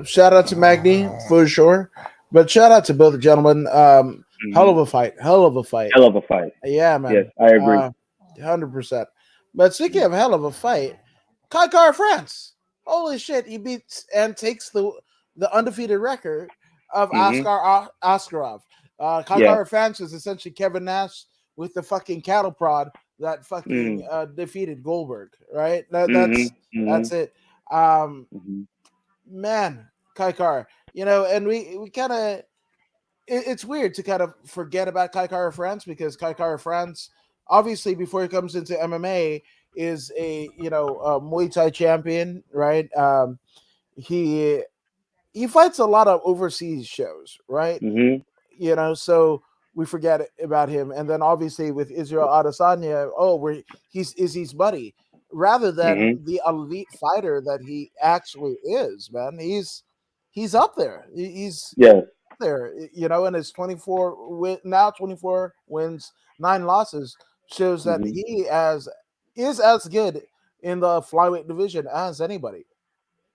Shout out to Magny for sure. But shout out to both the gentlemen. Hell of a fight. Hell of a fight. Hell of a fight. Yeah, man. Yes, I agree. 100%. But speaking of hell of a fight, Kai France. Holy shit. He beats and takes the undefeated record of Askarov. Kai France is essentially Kevin Nash with the fucking cattle prod that fucking defeated Goldberg, right? That's it. Man, Kai, you know, and we kind of, it's weird to kind of forget about Kai France because Kai France, obviously, before he comes into MMA, is a Muay Thai champion, right? He fights a lot of overseas shows, right? You know, so we forget about him, and then obviously with Israel Adesanya, he's Izzy's buddy, rather than the elite fighter that he actually is. Man, he's up there. He's up there. You know, and his 24 wins, 9 losses shows that he is as good in the flyweight division as anybody.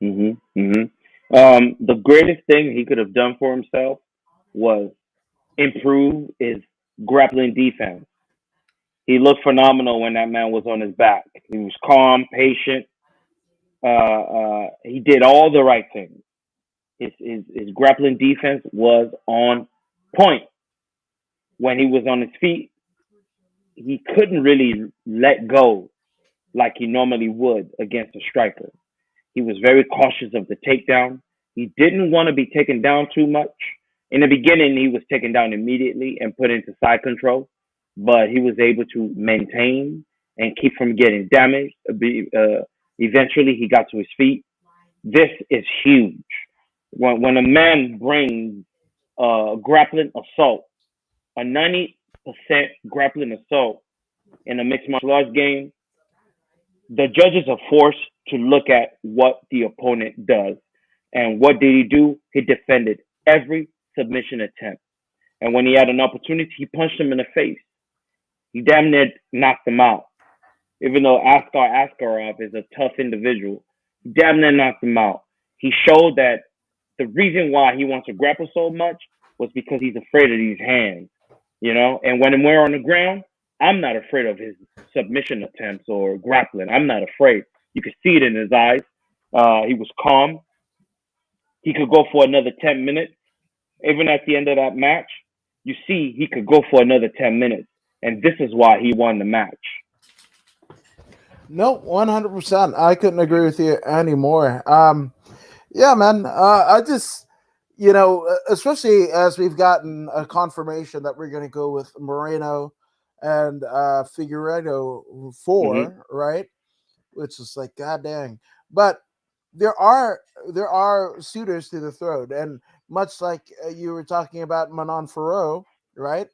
The greatest thing he could have done for himself was improve his grappling defense. He looked phenomenal when that man was on his back. He was calm, patient. He did all the right things. His grappling defense was on point. When he was on his feet, he couldn't really let go like he normally would against a striker. He was very cautious of the takedown. He didn't want to be taken down too much. In the beginning, he was taken down immediately and put into side control, but he was able to maintain and keep from getting damaged. Eventually, he got to his feet. This is huge. When a man brings grappling assault, a 90% grappling assault in a mixed martial arts game, the judges are forced to look at what the opponent does. And what did he do? He defended every submission attempt. And when he had an opportunity, he punched him in the face. He damn near knocked him out. Even though Askarov is a tough individual, he damn near knocked him out. He showed that the reason why he wants to grapple so much was because he's afraid of these hands, you know? And when we're on the ground, I'm not afraid of his submission attempts or grappling. I'm not afraid. You could see it in his eyes. He was calm. He could go for another 10 minutes. Even at the end of that match, you see he could go for another 10 minutes. And this is why he won the match. No, 100%. I couldn't agree with you anymore. Yeah, man. I just, especially as we've gotten a confirmation that we're going to go with Moreno and Figueiredo 4, right? Which is like, god dang. But there are suitors to the throne, and much like you were talking about Manon Farrow, right?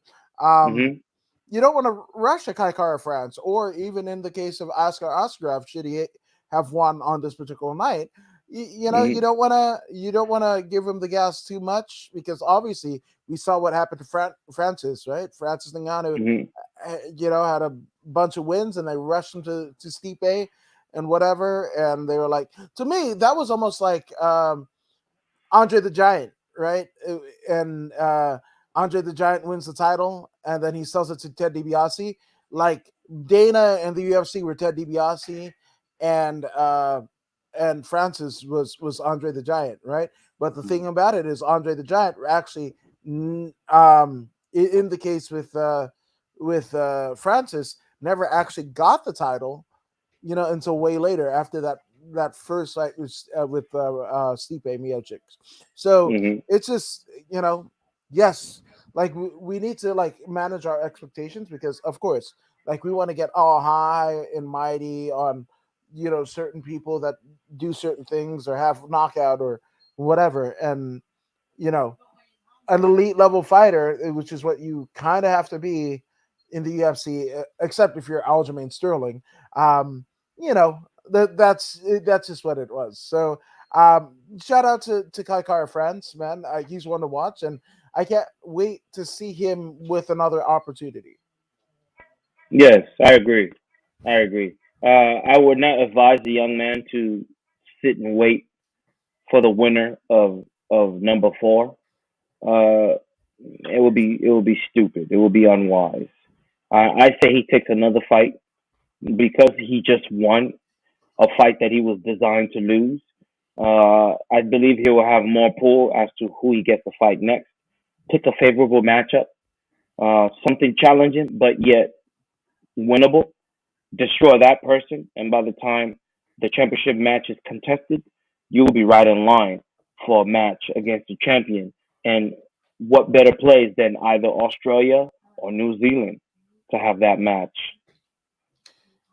you don't want to rush a Kai Kara France, or even in the case of Oscar Askarov, should he have won on this particular night, you know, Mm-hmm. you don't want to give him the gas too much, because obviously we saw what happened to Francis, right? Francis Ngannou, Mm-hmm. you know, had a bunch of wins, and they rushed him to Stipe and whatever, and they were like, to me, that was almost like Andre the Giant, right? And Andre the Giant wins the title, and then he sells it to Ted DiBiase. Like Dana and the UFC were Ted DiBiase, and Francis was Andre the Giant, right? But the thing about it is, Andre the Giant actually, in the case with Francis, never actually got the title, you know, until way later after that first fight with Stipe Miocic. So Mm-hmm. it's just, you know, yes, like we need to like manage our expectations, because of course, like we want to get all high and mighty on, you know, certain people that do certain things or have knockout or whatever, and you know, an elite level fighter, which is what you kind of have to be in the UFC, except if you're Aljamain Sterling. You know, that's just what it was. So shout out to Kai Kara France, man. He's one to watch, and I can't wait to see him with another opportunity. Yes, I agree. I agree. I would not advise the young man to sit and wait for the winner of number four. Uh, it will be stupid. It will be unwise. I say he takes another fight because he just won a fight that he was designed to lose. I believe he will have more pull as to who he gets to fight next. Pick a favorable matchup, something challenging but yet winnable. Destroy that person, and by the time the championship match is contested, you will be right in line for a match against the champion. And what better place than either Australia or New Zealand to have that match?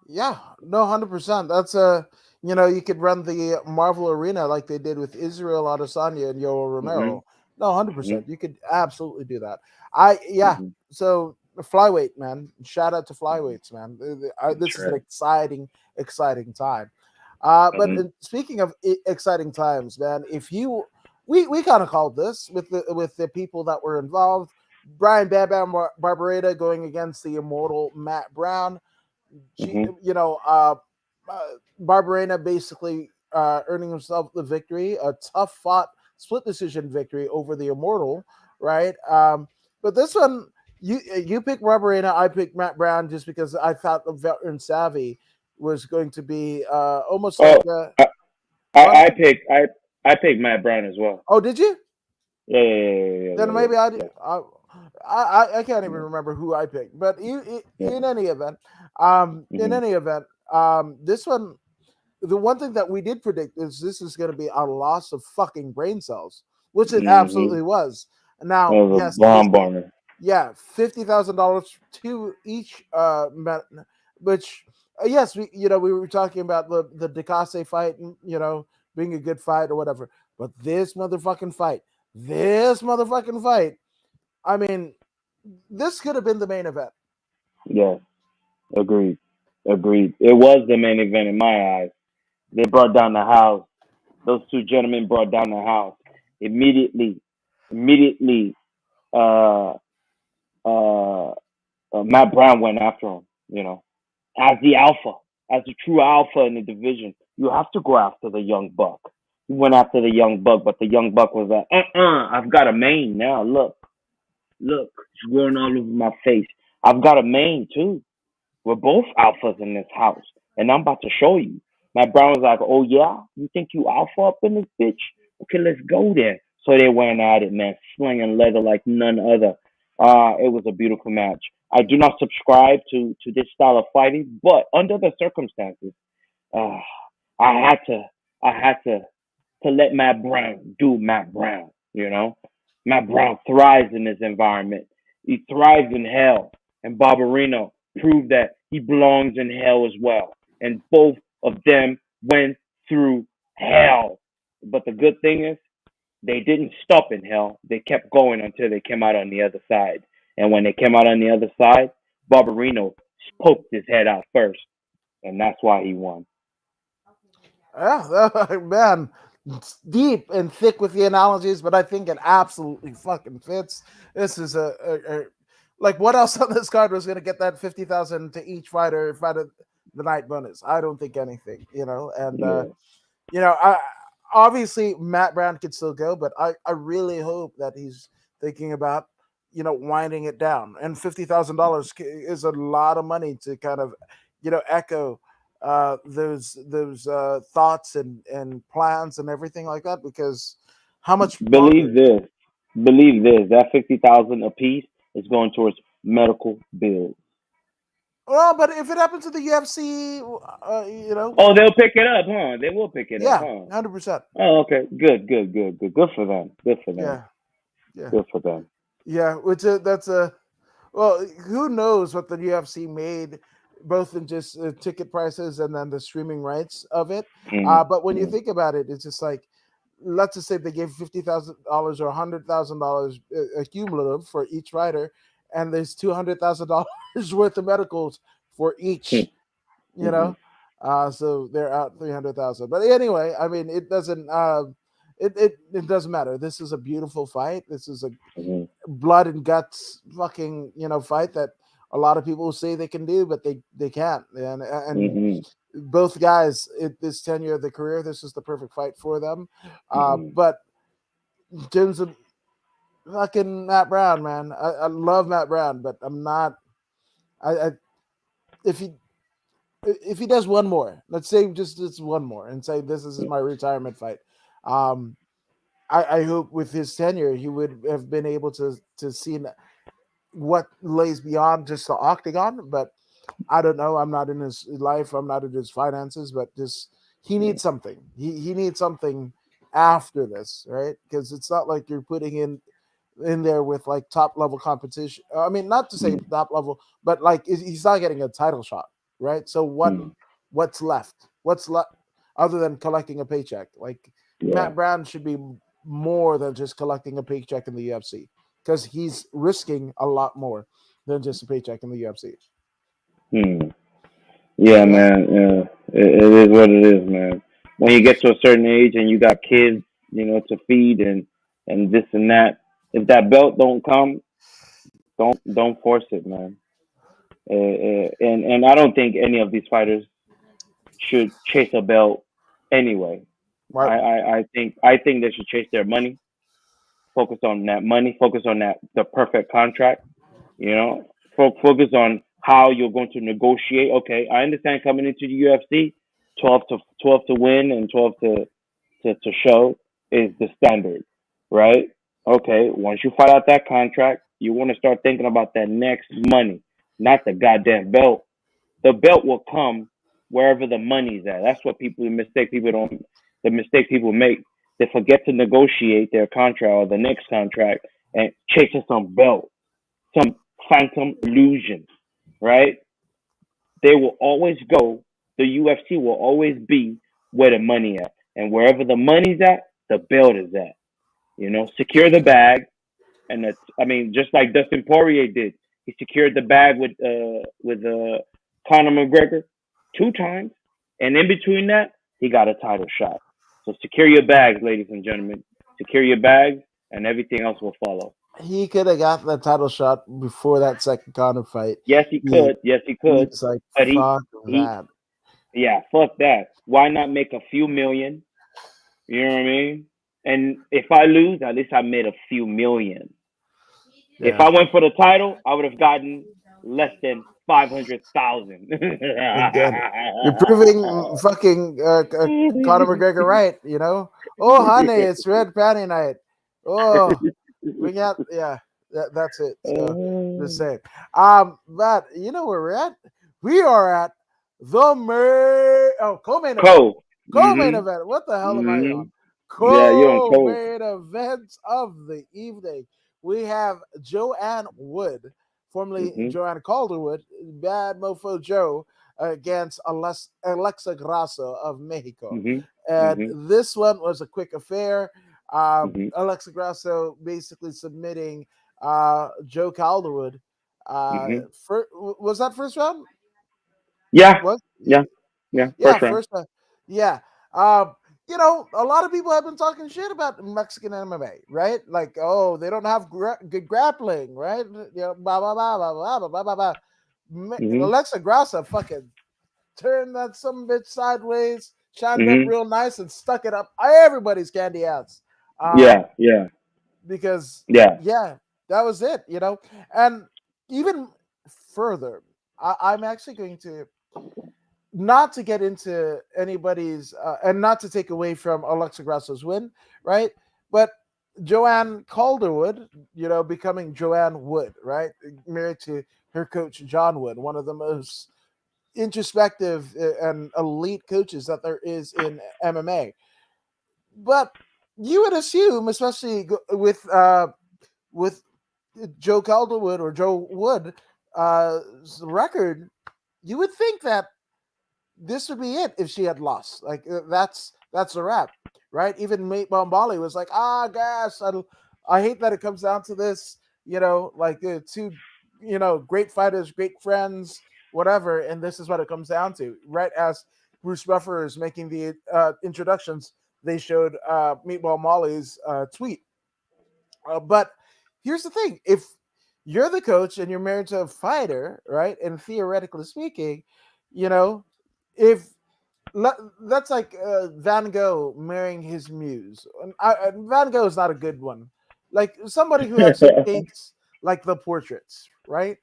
Yeah, no, 100%. That's a, you know, you could run the Marvel Arena like they did with Israel Adesanya and Yoel Hmm. Romero. No, Hmm. 100%. You could absolutely do that. I yeah. Hmm. So flyweight, man. Shout out to flyweights, man. That's This is an right. exciting time. But Hmm. speaking of exciting times, man, if you we kind of called this with the people that were involved. Brian Bam Bam Barbereta going against the immortal Matt Brown. Hmm. You know, Barberena basically earning himself the victory, a tough fought split decision victory over the Immortal, right? But this one, you pick Barberena, I picked Matt Brown just because I thought the veteran Savvy was going to be almost Oh, like I, I, what? I picked I picked Matt Brown as well. Oh, did you? Yeah, yeah, yeah, yeah, Then yeah, yeah, maybe I did. yeah, I can't even yeah, remember who I picked, but yeah. in any event, Hmm. this one, the one thing that we did predict is this is going to be a loss of fucking brain cells, which it Hmm. absolutely was. That Now, was a yes, bomb burner. yeah, $50,000 to each, which yes, we were talking about the Decase fight, and being a good fight or whatever, but this motherfucking fight, I mean, this could have been the main event. Yes, agreed, agreed. It was the main event in my eyes. They brought down the house. Those two gentlemen brought down the house immediately. Immediately, uh, uh, Matt Brown went after him. As the alpha, as the true alpha in the division, you have to go after the young buck. He went after the young buck, but the young buck was like, I've got a mane now. Look, it's growing all over my face. I've got a mane too. We're both alphas in this house, and I'm about to show you. Matt Brown was like, "Oh yeah, you think you alpha up in this bitch? Okay, let's go there." So they went at it, man, slinging leather like none other. It was a beautiful match. I do not subscribe to this style of fighting, but under the circumstances, uh, I had to, I had to let Matt Brown do Matt Brown. Matt Brown thrives in this environment. He thrives in hell, and Barbarino proved that he belongs in hell as well. And both of them went through hell. But the good thing is, they didn't stop in hell. They kept going until they came out on the other side. And when they came out on the other side, Barbarino poked his head out first, and that's why he won. Yeah, man, it's deep and thick with the analogies, but I think it absolutely fucking fits. This is a like what else on this card was going to get that 50,000 to each fighter of the night bonus? I don't think anything, and I obviously Matt Brown could still go, but I really hope that he's thinking about winding it down. And $50,000 is a lot of money to kind of echo those thoughts and plans and everything like that, because how much Believe longer? this. Believe this. That 50,000 apiece is going towards medical bills. Well, but if it happens to the UFC, Oh, they'll pick it up, huh? They will pick it up, yeah, huh? 100%. Oh, okay. Good for them. Good for them. Yeah, yeah, Good for them. yeah. Which that's a well, who knows what the UFC made, both in just ticket prices and then the streaming rights of it. But when you Mm-hmm. think about it, it's just like, let's just say they gave $50,000 or $100,000 cumulative for each rider, and there's $200,000 worth of medicals for each. You Mm-hmm. know, so they're out 300,000. But anyway, I mean, it doesn't. It doesn't matter. This is a beautiful fight. This is a Mm-hmm. blood and guts fucking fight that a lot of people say they can do, but they can't. And Mm-hmm. both guys at this tenure of the career, this is the perfect fight for them. Mm-hmm. But in terms of fucking Matt Brown, man, I love Matt Brown, but I'm not. I if he does one more, let's say just one more, and say this is my retirement fight. Um, I hope with his tenure he would have been able to see what lays beyond just the octagon. But I don't know. I'm not in his life. I'm not in his finances. But just he needs something. He needs something after this, right? Because it's not like you're putting in there with like top level competition. I mean, not to say top level, but like he's not getting a title shot, right? So Mm-hmm. what's left? What's left other than collecting a paycheck? Like Yeah. Matt Brown should be more than just collecting a paycheck in the UFC, because he's risking a lot more than just a paycheck in the UFC. Hmm. So Yeah, yeah, man. Yeah. It is what it is, man. When you get to a certain age and you got kids, to feed and this and that, if that belt don't come, don't force it, man. And I don't think any of these fighters should chase a belt anyway. right. I think they should chase their money, focus on that money, focus on that the perfect contract. Focus on how you're going to negotiate. Okay, I understand coming into the UFC, 12 to win and 12 to show is the standard, right? Okay, once you fight out that contract, you want to start thinking about that next money, not the goddamn belt. The belt will come wherever the money's at. That's what the mistake people make. They forget to negotiate their contract or the next contract and chasing some belt, some phantom illusion, right? They will always go. The UFC will always be where the money at, and wherever the money's at, the belt is at. Secure the bag, and that's. I mean, just like Dustin Poirier did, he secured the bag with Conor McGregor 2 times, and in between that, he got a title shot. So secure your bags, ladies and gentlemen. Secure your bags, and everything else will follow. He could have got that title shot before that second Conor fight. Yes, he He, could. Yes, he could. he's like, But fuck he, that. yeah, fuck that. Why not make a few million? You know what I mean? And if I lose, at least I made a few million. If Yeah. I went for the title, I would have gotten less than 500,000. Again, you're proving fucking Conor McGregor right. Oh, honey, it's red panty night. Oh, bring out, yeah, that's it. So just saying. But you know where we're at? We are at the co-main event. Co. Co-main Mhm. event. What the hell am I on? Mhm. Yeah, you're on co. Co-main events of the evening. We have Joanne Wood, formerly Mhm. Joanne Calderwood, Bad Mofo Joe, against Alexa Grasso of Mexico. Mhm. And Mhm. this one was a quick affair. Mhm. Alexa Grasso basically submitting Joe Calderwood Mhm. Was that first round? Yeah. Was Yeah. Yeah. yeah, First round. first round. Yeah. Um, a lot of people have been talking shit about Mexican MMA, right? Like, oh, they don't have good grappling, right? Blah blah blah blah blah blah blah blah. Blah. Mhm. Alexa Grassa fucking turned that some bitch sideways, shined up Mhm. real nice, and stuck it up everybody's candy ass. Yeah. Um, Yeah. because Yeah. yeah, that was it. And even further, I'm actually going to not to get into anybody's and not to take away from Alexa Grasso's win, right? But Joanne Calderwood, becoming Joanne Wood, right? Married to her coach John Wood, one of the most introspective and elite coaches that there is in MMA. But you would assume, especially with Joe Calderwood or Joe Wood record, you would think that this would be it if she had lost. Like that's a wrap, right? Even Mate Bombali was like, gosh, I hate that it comes down to this. Like two, great fighters, great friends, whatever, and this is what it comes down to. Right as Bruce Buffer is making the introductions, they showed Meatball Molly's tweet. But here's the thing: if you're the coach and you're married to a fighter, right? And theoretically speaking, you know, if that's like Van Gogh marrying his muse. Van Gogh is not a good one. Like somebody who actually paints like the portraits, right?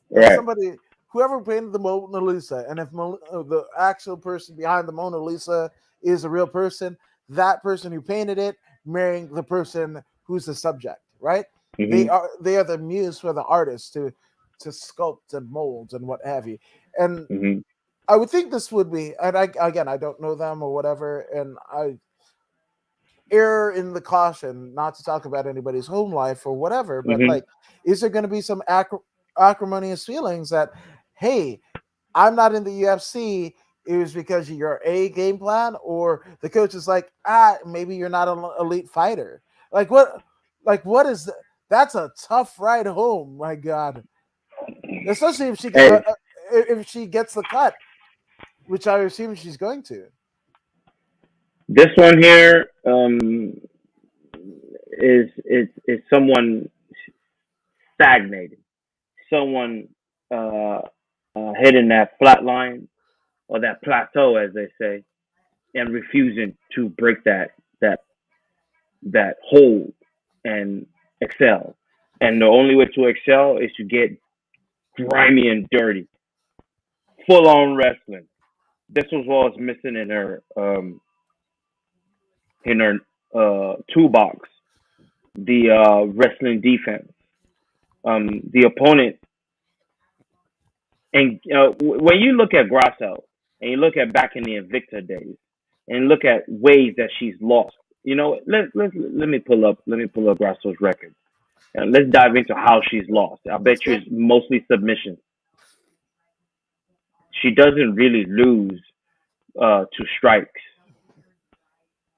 Like Right. somebody, whoever painted the Mona Lisa, and if the actual person behind the Mona Lisa is a real person, that person who painted it marrying the person who's the subject, right? They Mhm. are they are the muse for the artist to sculpt and mold and what have you. And Mhm. I would think this would be, and I don't know them or whatever, and I err in the caution not to talk about anybody's home life or whatever, but Mhm. like, is there going to be some acrimonious feelings that, hey, I'm not in the UFC? It was because of your A game plan, or the coach is like, maybe you're not an elite fighter. Like what? Like what is that? That's a tough ride home. My God, especially Hey, if she gets the cut, which I assume she's going to. this one here is someone stagnated, someone uh, hitting that flat line or that plateau, as they say, and refusing to break that that hold and excel. And the only way to excel is to get grimy and dirty, full on wrestling. This was what was missing in her toolbox. The wrestling defense. The opponent, and when you look at Grasso and you look at back in the Invicta days, and look at ways that she's lost. Let me pull up Grasso's record. And let's dive into how she's lost. I bet Let's you go. it's mostly submission. She doesn't really lose to strikes.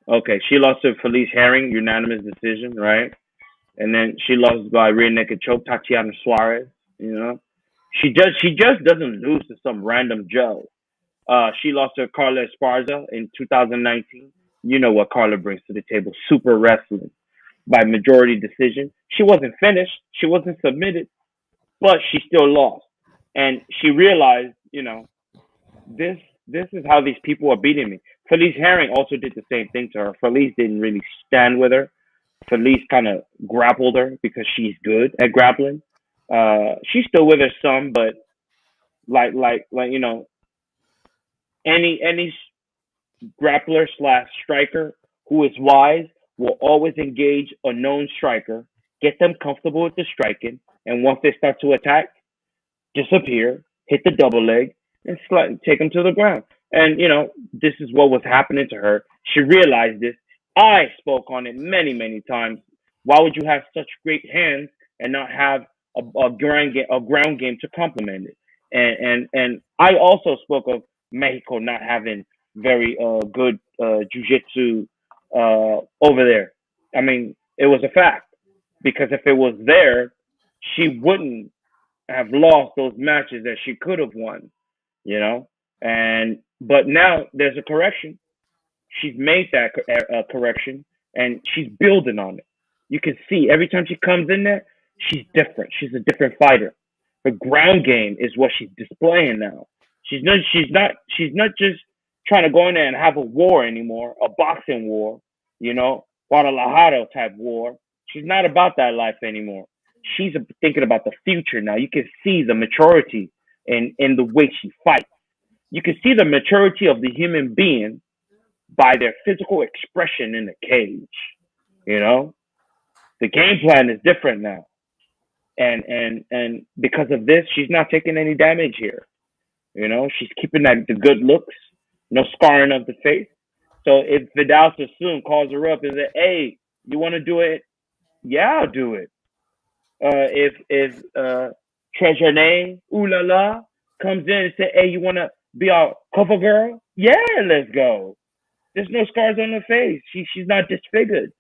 Okay, she lost to Felice Herring, unanimous decision, right? And then she lost by rear naked choke, Tatiana Suarez. You know, she just doesn't lose to some random Joe. She lost to Carla Esparza in 2019. You know what Carla brings to the table: super wrestling by majority decision. She wasn't finished, she wasn't submitted, but she still lost. And she realized, this this is how these people are beating me. Felice Herring also did the same thing to her. Felice didn't really stand with her. Felice kind of grappled her because she's good at grappling. She's still with her some, but like any grappler slash striker who is wise will always engage a known striker, get them comfortable with the striking, and once they start to attack, disappear, hit the double leg, and take them to the ground. And this is what was happening to her. She realized this. I spoke on it many, many times. Why would you have such great hands and not have a ground game to complement it? And I also spoke of Mexico not having very good jujitsu over there. I mean, it was a fact because if it was there, she wouldn't have lost those matches that she could have won, you know. And but now there's a correction. She's made that correction, and she's building on it. You can see every time she comes in there, she's different. She's a different fighter. Her ground game is what she's displaying now. She's not just trying to go in there and have a war anymore, a boxing war, you know, Guadalajara type war. She's not about that life anymore. She's thinking about the future now. You can see the maturity in the way she fights. You can see the maturity of the human being by their physical expression in the cage. You know, the game plan is different now, and because of this, she's not taking any damage here. You know, she's keeping that the good looks, no scarring of the face. So if Vidal Sassoon calls her up and says, "Hey, you want to do it? Yeah, I'll do it." If Trejane Ooh La La comes in and say, "Hey, you want to be our cover girl?" Yeah, let's go. There's no scars on her face. She's not disfigured.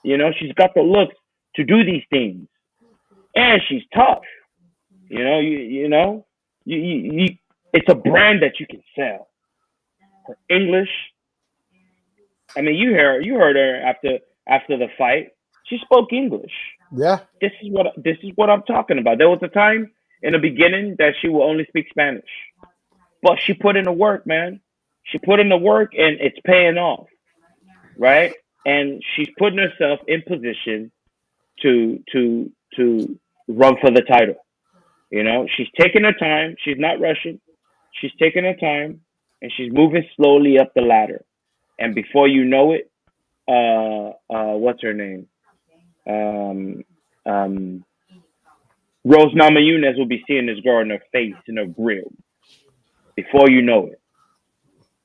You know, she's got the looks to do these things, and she's tough. You know, it's a brand that you can sell. Her English. I mean, you heard her after the fight. She spoke English. Yeah. This is what I'm talking about. There was a time in the beginning that she would only speak Spanish, but she put in the work, man. She put in the work, and it's paying off, right? And she's putting herself in position to run for the title. You know, she's taking her time. She's not rushing. She's taking her time, and she's moving slowly up the ladder. And before you know it, what's her name? Um, um, Rose Namajunas will be seeing this girl in her face, in her grill. Before you know it,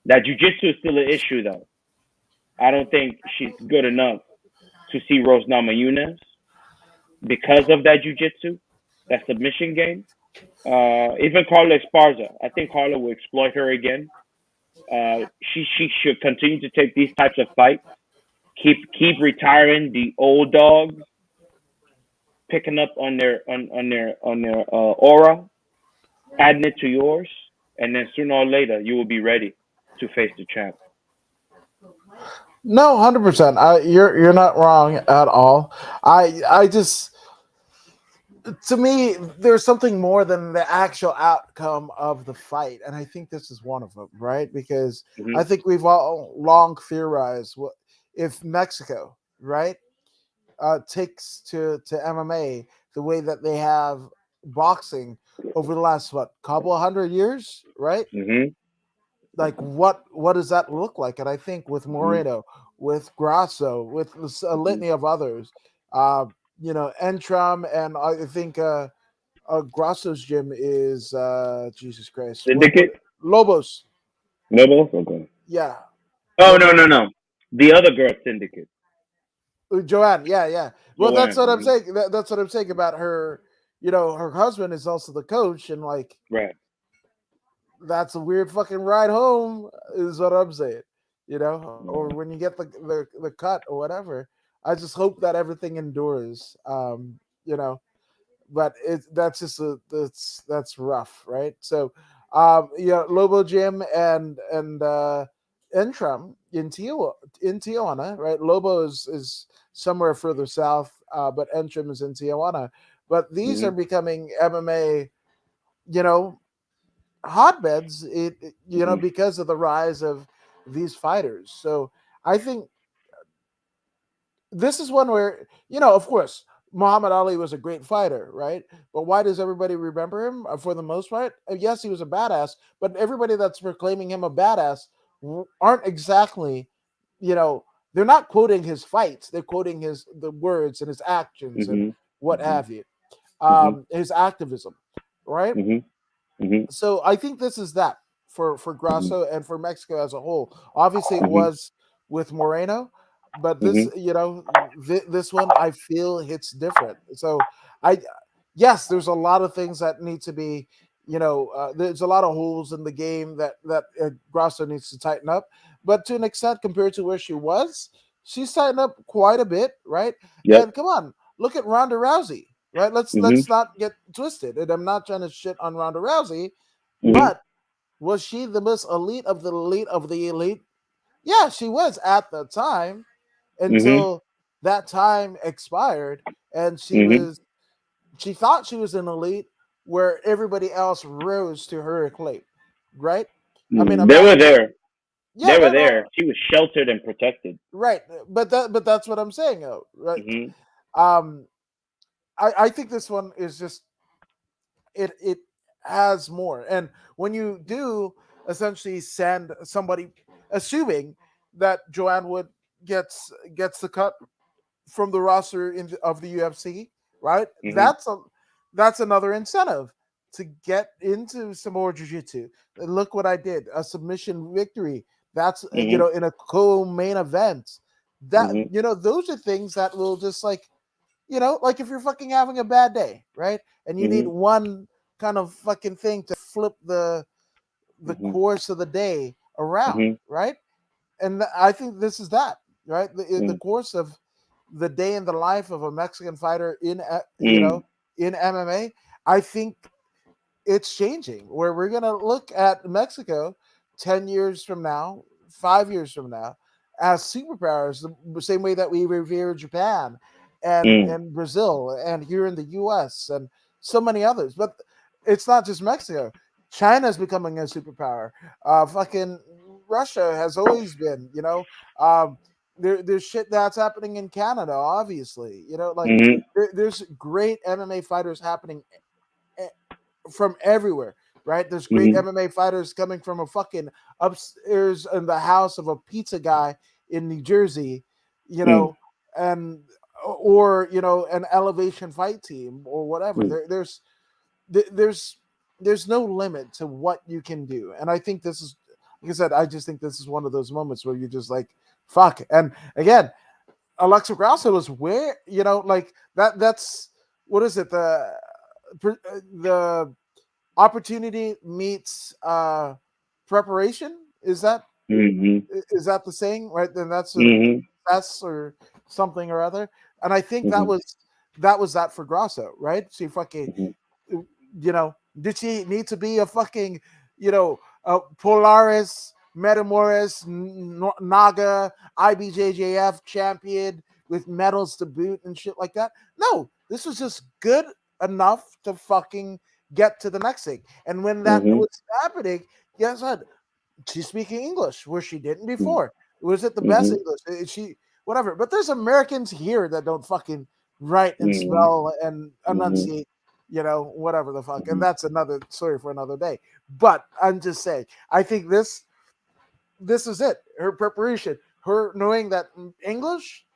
that jujitsu is still an issue, though. I don't think she's good enough to see Rose Namajunas because of that jujitsu, that submission game. Even Carla Esparza, I think Carla will exploit her again. She should continue to take these types of fights. Keep retiring the old dogs, picking up on their aura, adding it to yours, and then sooner or later you will be ready to face the champ. No, 100%. You're not wrong at all. I just, to me, there's something more than the actual outcome of the fight, and I think this is one of them, right? Because Hmm. I think we've all long theorized what if Mexico, right, takes to MMA the way that they have boxing over the last what couple of hundred years, right? Hmm. Like what does that look like? And I think with Hmm. Moreno, with Grasso, with a Hmm. litany of others, Entram, and I think Grasso's gym is Jesus Christ, what Syndicate? Lobos, Nobles? Okay. yeah, Oh, no, Lobos. no, no. The other girl Syndicate. Joanne, yeah, yeah. Well, that's Joanne. what I'm Hmm. saying. That's what I'm saying about her. Her husband is also the coach, and like Right. that's a weird fucking ride home, is what I'm saying. Or Yeah. when you get the cut or whatever. I just hope that everything endures. You know, but that's just that's rough, right? So, Lobo Gym and Entram in Tijuana, right? Lobo is somewhere further south, but Entram is in Tijuana. But these are Hmm. becoming MMA, you know, hotbeds. Hmm. Because of the rise of these fighters. So I think this is one where of course, Muhammad Ali was a great fighter, right? But why does everybody remember him for the most part? Yes, he was a badass, but everybody that's proclaiming him a badass aren't exactly, you know, they're not quoting his fights. They're quoting the words and his actions and Hmm. what Hmm. have you, Hmm. his activism, right? Hmm. Hmm. So I think this is that for Hmm. Grasso and for Mexico as a whole. Obviously, it Hmm. was with Moreno, but this Hmm. this one I feel hits different. So I yes, there's a lot of things that need to be. There's a lot of holes in the game that Grasso needs to tighten up, but to an extent, compared to where she was, she's tightened up quite a bit, right? Yep. And come on, look at Ronda Rousey. right? Let's not get twisted. And I'm not trying to shit on Ronda Rousey, but was she the most elite of the elite of the elite? Yeah, she was at the time until that time expired, and she thought she was an elite where everybody else rose to her acclaim, right? I mean, They were imagine. there. Yeah, They were no, no, there. She was sheltered and protected. right, but that's what I'm saying, though, right? Mhm. Um, I think this one is just it has more, and when you do essentially send somebody, assuming that Joanne Wood gets the cut from the roster of the UFC, right? Mhm. That's another incentive to get into some more jiu-jitsu. Look what I did, a submission victory. That's Mhm. in a co-main event. That Mhm. those are things that will just like like if you're fucking having a bad day, right? And you need Mhm. one kind of fucking thing to flip the Mhm. course of the day around, Mhm. right? And I think this is that, right? The Mhm. course of the day in the life of a Mexican fighter in Mhm. in MMA. I think it's changing where we're going to look at Mexico 10 years from now, 5 years from now, as superpowers, the same way that we revere Japan Mhm. and Brazil and here in the US and so many others. But it's not just Mexico. China's becoming a superpower. Fucking Russia has always been, there's shit that's happening in Canada, obviously. Like Mhm. there's great MMA fighters happening from everywhere, right? There's great Mhm. MMA fighters coming from a fucking upstairs in the house of a pizza guy in New Jersey, you Mhm. know, and or an elevation fight team or whatever. Mhm. There's there's no limit to what you can do, and I think this is, like I said, I just think this is one of those moments where you're just like, fuck. And again, Alexa Grasso was where like that's what is it the opportunity meets preparation. Mhm. Is that the saying, right? Then that's a Mhm. success or something or other. And I think Mhm. that was that for Grasso, right? She fucking, Mhm. did she need to be a fucking, Polaris, Metamoris, Naga, IBJJF champion with medals to boot and shit like that? No, this was just good enough to fucking get to the next thing. And when that Mhm. was happening, guess what? She's speaking English where she didn't Mhm. before. Was it the best Mhm. English? She whatever. But there's Americans here that don't fucking write and Mhm. spell and Mhm. enunciate, whatever the fuck. And Mhm. that's another story for another day. But I'm just saying, I think this is it. Her preparation, her knowing that English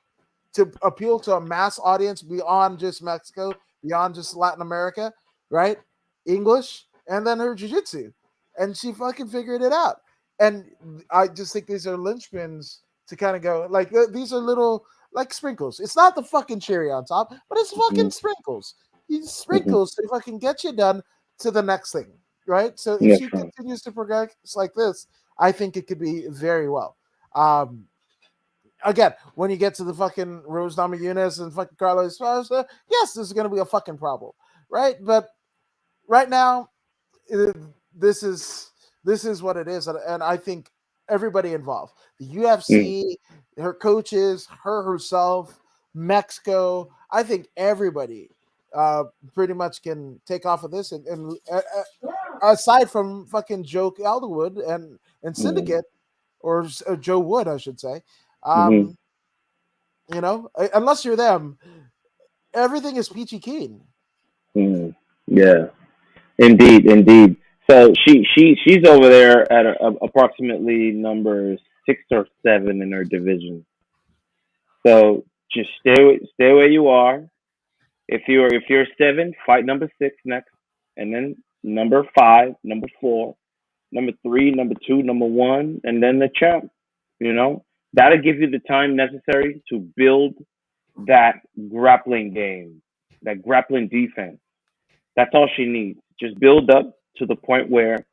to appeal to a mass audience beyond just Mexico, beyond just Latin America, right? English, and then her jiu-jitsu. And she fucking figured it out. And I just think these are linchpins to kind of go like these are little like sprinkles. It's not the fucking cherry on top, but it's fucking Mhm. sprinkles. These Mhm. sprinkles to fucking get you done to the next thing, right? So if Yes, she sir. continues to progress like this, I think it could be very well. Again, when you get to the fucking Rose Namajunas and fucking Carlos Esparza, yes, this is going to be a fucking problem, right? But right now, it, this is this is what it is, and I think everybody involved, the Mhm. UFC, her coaches, her herself, Mexico, I think everybody uh, pretty much can take off of this, and aside from fucking Joe Alderwood and Mhm. Syndicate or Joe Wood, I should say. Mhm. Um, unless you're them, everything is peachy keen. Mhm. Yeah. Indeed. Indeed. So she's over there at approximately number 6 or 7 in her division. So just stay where you are. If you're 7, fight number 6 next, and then number 5, number 4, number 3, number 2, number 1, and then the champ. You know that'll give you the time necessary to build that grappling game, that grappling defense. That's all she needs. Just build up to the point where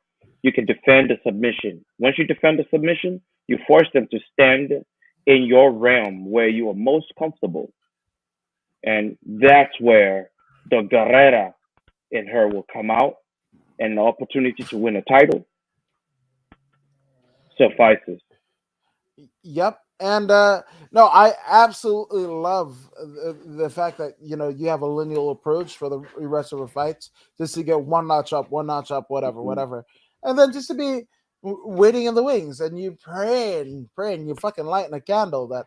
you can defend a submission. Once you defend a submission, you force them to stand in your realm where you are most comfortable, and that's where the guerrera in her will come out, and the opportunity to win a title suffices. Yep. And no, I absolutely love the fact that you have a lineal approach for the rest of the fights, just to get one notch up, whatever, and then just to be waiting in the wings, and you praying, you fucking lighting a candle that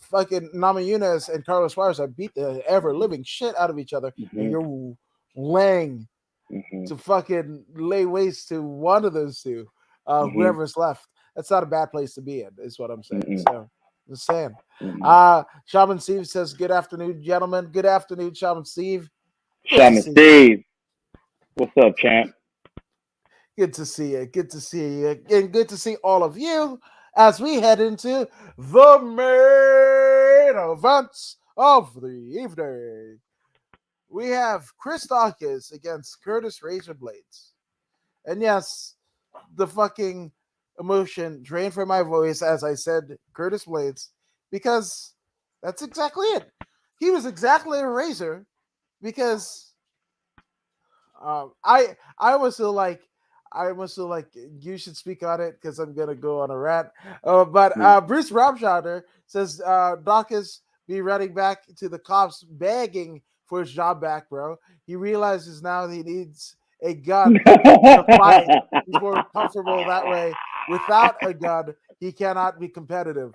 fucking Namajunas and Carlos Suarez have beat the ever living shit out of each other, and you're laying to fucking lay waste to one of those two, whoever's left. That's not a bad place to be in, is what I'm saying. So, just saying. Shaman Steve says, "Good afternoon, gentlemen. Good afternoon, Shaman Steve. Shaman Steve, what's up, champ? Good to see you. Good to see you. And good to see all of you as we head into the main events of the evening. We have Chris Dawkins against Curtis Razor Blades. And yes, the fucking emotion drained from my voice as I said Curtis Blades, because that's exactly it. He was exactly a Razor, because I was still like you should speak on it because I'm gonna go on a rant. But Bruce Robschauder says Dawkins be running back to the cops begging for his job back, bro. He realizes now he needs a gun to fight. He's more comfortable that way. Without a gun, he cannot be competitive.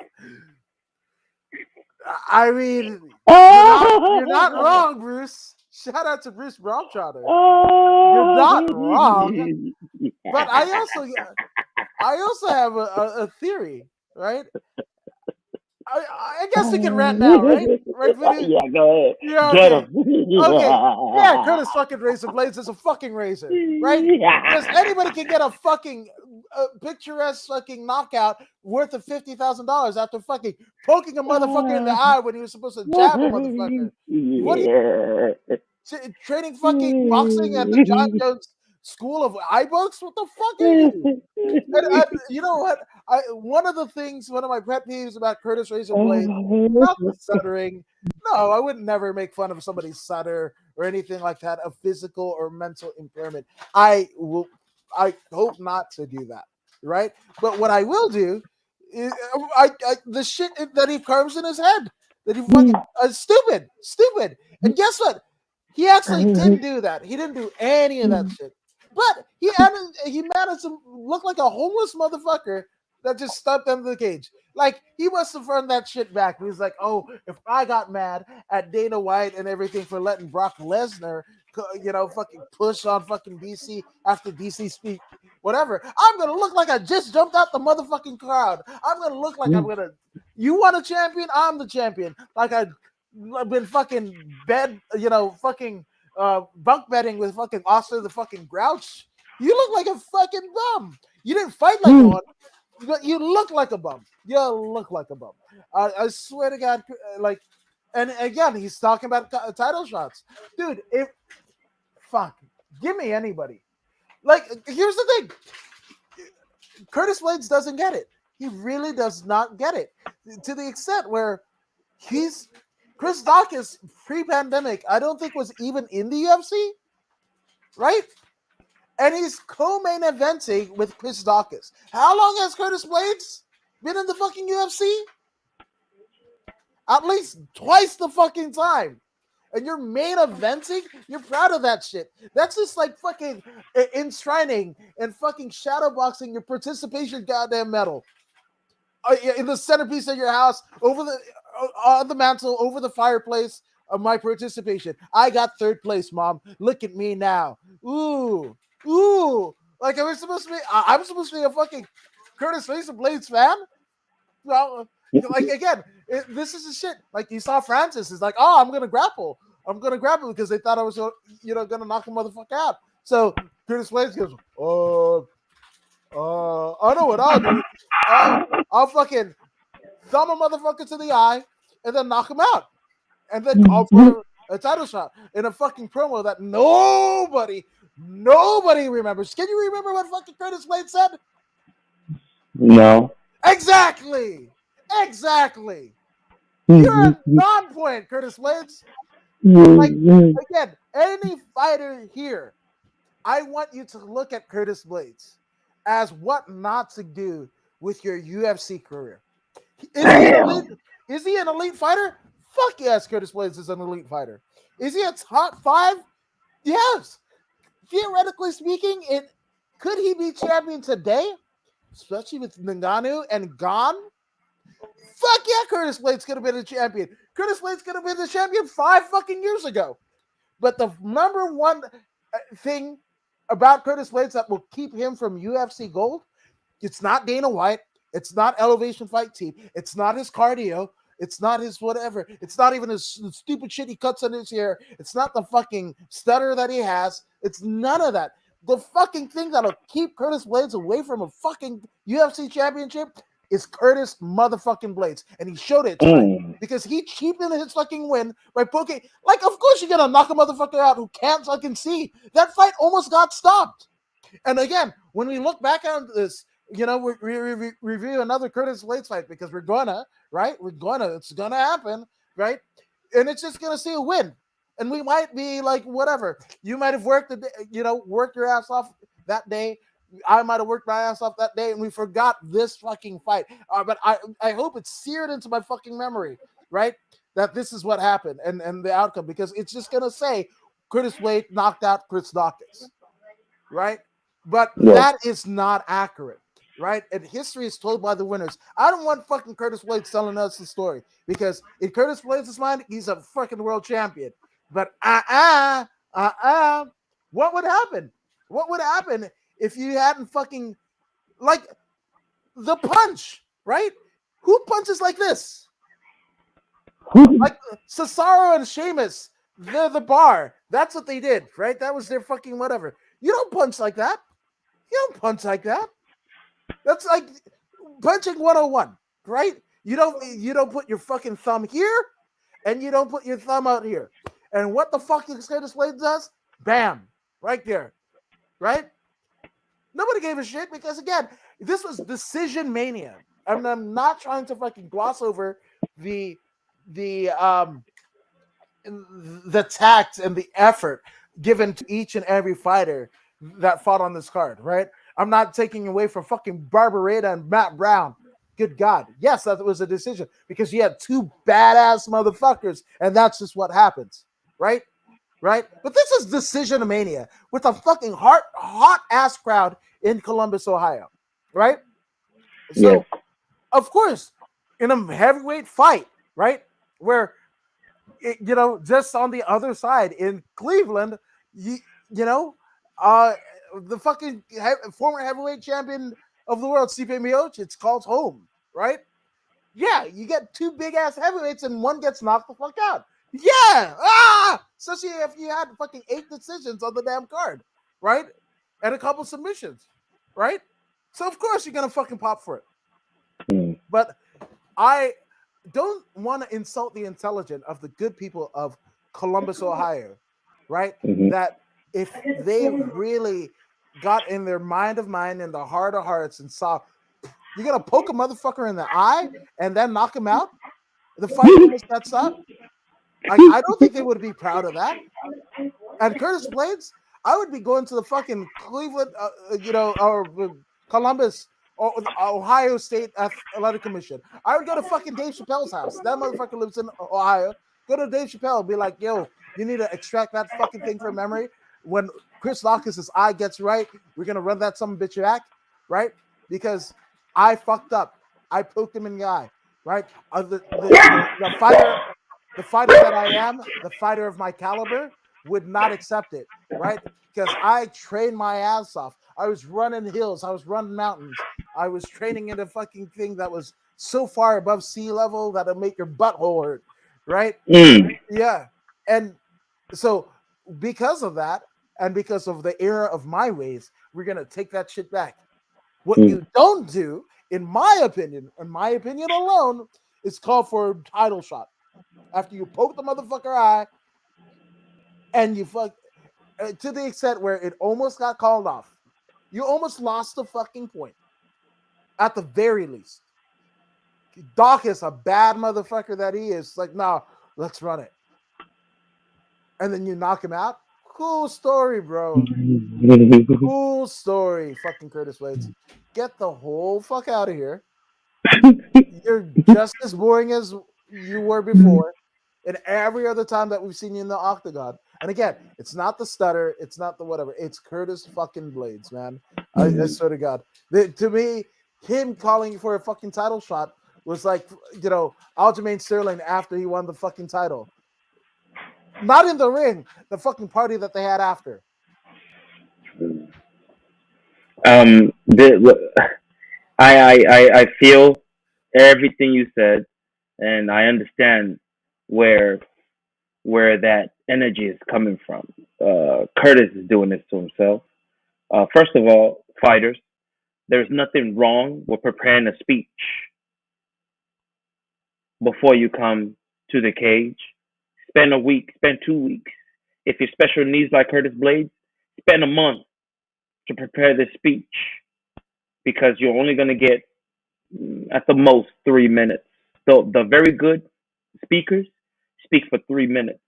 I mean, you're not wrong, Bruce. Shout out to Bruce Robschauder. You're not wrong. But I also have a theory, right? I guess we can rant now, right? Right, Voodoo? Yeah, go ahead. Yeah, Get okay. him. Okay. Yeah, Curtis fucking Razor Blades is a fucking razor, right? Because anybody can get a fucking picturesque fucking knockout worth of $50,000 after fucking poking a motherfucker in the eye when he was supposed to jab a motherfucker. What are you training fucking boxing at the John Jones School of Eye Books? What the fuck are you? And you know what? One of my pet peeves about Curtis Razor Blades, not the stuttering. No, I would never make fun of somebody's stutter or anything like that, a physical or mental impairment. I hope not to do that, right? But what I will do is the shit that he carves in his head, that he fucking stupid. And guess what? He actually didn't do that. He didn't do any of that shit. But he managed to look like a homeless motherfucker that just stepped into the cage. Like, he must have run that shit back. He was like, oh, if I got mad at Dana White and everything for letting Brock Lesnar, fucking push on fucking DC after DC speak, whatever, I'm going to look like I just jumped out the motherfucking crowd. I'm going to look like you want a champion? I'm the champion. Like I've been fucking fucking bunk betting with fucking Oscar the fucking Grouch. You look like a fucking bum. You didn't fight like one, but you look like a bum. You look like a bum. I swear to God, like, and again, he's talking about title shots, dude. Give me anybody. Like, here's the thing: Curtis Blades doesn't get it. He really does not get it, to the extent where Chris Dawkins pre-pandemic, I don't think was even in the UFC, right? And he's co-main eventing with Chris Dawkins. How long has Curtis Blades been in the fucking UFC? At least twice the fucking time. And you're main eventing? You're proud of that shit. That's just like fucking enshrining and fucking shadowboxing your participation goddamn medal in the centerpiece of your house, on the mantle, over the fireplace of my participation. I got third place, Mom. Look at me now. Ooh. Like, I'm supposed to be a fucking Curtis Razor Blades fan? Well, like, again, this is the shit. Like, you saw Francis is like, oh, I'm gonna grapple because they thought I was gonna knock a motherfucker out. So Curtis Blades goes, I know what I'll do. I'll fucking thumb a motherfucker to the eye and then knock him out, and then call for a title shot in a fucking promo that nobody remembers. Can you remember what fucking Curtis Blades said? No. Exactly. You're a non-point, Curtis Blades. Like, again, any fighter here, I want you to look at Curtis Blades as what not to do with your UFC career. Is he an elite? Is he an elite fighter? Fuck yes, Curtis Blades is an elite fighter. Is he a top 5? Yes. Theoretically speaking, could he be champion today? Especially with Ngannou and Gone? Fuck yeah, Curtis Blades could have been a champion. Curtis Blades could have been the champion 5 fucking years ago. But the number one thing about Curtis Blades that will keep him from UFC gold, it's not Dana White. It's not Elevation Fight Team. It's not his cardio. It's not his whatever. It's not even his stupid shit he cuts in his hair. It's not the fucking stutter that he has. It's none of that. The fucking thing that'll keep Curtis Blades away from a fucking UFC championship is Curtis motherfucking Blades. And he showed it tonight because he cheapened his fucking win by poking. Like, of course you're going to knock a motherfucker out who can't fucking see. That fight almost got stopped. And again, when we look back on this, we review another Curtis Blades fight because we're gonna, right? It's gonna happen, right? And it's just gonna see a win. And we might be like, whatever. You might have worked worked your ass off that day. I might have worked my ass off that day, and we forgot this fucking fight. But I hope it's seared into my fucking memory, right? That this is what happened and the outcome, because it's just gonna say Curtis Blades knocked out Chris Dawkins, right? But that is not accurate, right? And history is told by the winners. I don't want fucking Curtis Blades telling us the story, because in Curtis Blades' mind, he's a fucking world champion. But what would happen? What would happen if you hadn't fucking, like, the punch, right? Who punches like this? Like Cesaro and Sheamus, they're the bar. That's what they did, right? That was their fucking whatever. You don't punch like that. You don't punch like that. That's like punching 101, right? You don't put your fucking thumb here, and you don't put your thumb out here. And what the fuck Curtis Blades does? Bam, right there, right? Nobody gave a shit because, again, this was decision mania. And I'm not trying to fucking gloss over the tact and the effort given to each and every fighter that fought on this card, right? I'm not taking away from fucking Barbarita and Matt Brown. Good God. Yes, that was a decision because you had 2 badass motherfuckers, and that's just what happens, right? Right? But this is decision mania with a fucking hot ass crowd in Columbus, Ohio, right? So, of course, in a heavyweight fight, right, where just on the other side in Cleveland, the fucking former heavyweight champion of the world, Stipe Miocic, it's called home, right? Yeah, you get 2 big ass heavyweights and one gets knocked the fuck out. Yeah, especially if you had fucking 8 decisions on the damn card, right? And a couple submissions, right? So of course you're gonna fucking pop for it. But I don't want to insult the intelligence of the good people of Columbus, Ohio, right? That if they really got in their mind of mind and the heart of hearts and saw you're gonna poke a motherfucker in the eye and then knock him out, the fight almost got stopped. I don't think they would be proud of that. And Curtis Blades, I would be going to the fucking Cleveland, or Columbus, or Ohio State Athletic Commission. I would go to fucking Dave Chappelle's house. That motherfucker lives in Ohio. Go to Dave Chappelle and be like, yo, you need to extract that fucking thing from memory. When Chris Dawkins' eye gets right, we're going to run that some bitch back, right? Because I fucked up. I poked him in the eye, right? The fighter that I am, the fighter of my caliber, would not accept it, right? Because I trained my ass off. I was running hills. I was running mountains. I was training in a fucking thing that was so far above sea level that it'll make your butthole hurt, right? Yeah. And so because of that, and because of the era of my ways, we're going to take that shit back. What you don't do, in my opinion alone, is call for a title shot. After you poke the motherfucker eye and you fuck to the extent where it almost got called off. You almost lost the fucking point. At the very least. Doc is a bad motherfucker that he is. Like, no, let's run it. and then you knock him out. Cool story, bro. Cool story. Fucking Curtis Blades. Get the whole fuck out of here. You're just as boring as you were before. And every other time that we've seen you in the octagon. And again, it's not the stutter, it's not the whatever. It's Curtis fucking Blades, man. I swear to God. To me, him calling for a fucking title shot was like, Aljamain Sterling after he won the fucking title. Not in the ring, the fucking party that they had after. I feel everything you said, and I understand where where that energy is coming from. Curtis is doing this to himself. First of all, fighters, there's nothing wrong with preparing a speech before you come to the cage. Spend a week, spend 2 weeks. If you're special needs like Curtis Blades, spend a month to prepare this speech because you're only going to get at the most 3 minutes. So the very good speakers speak for 3 minutes,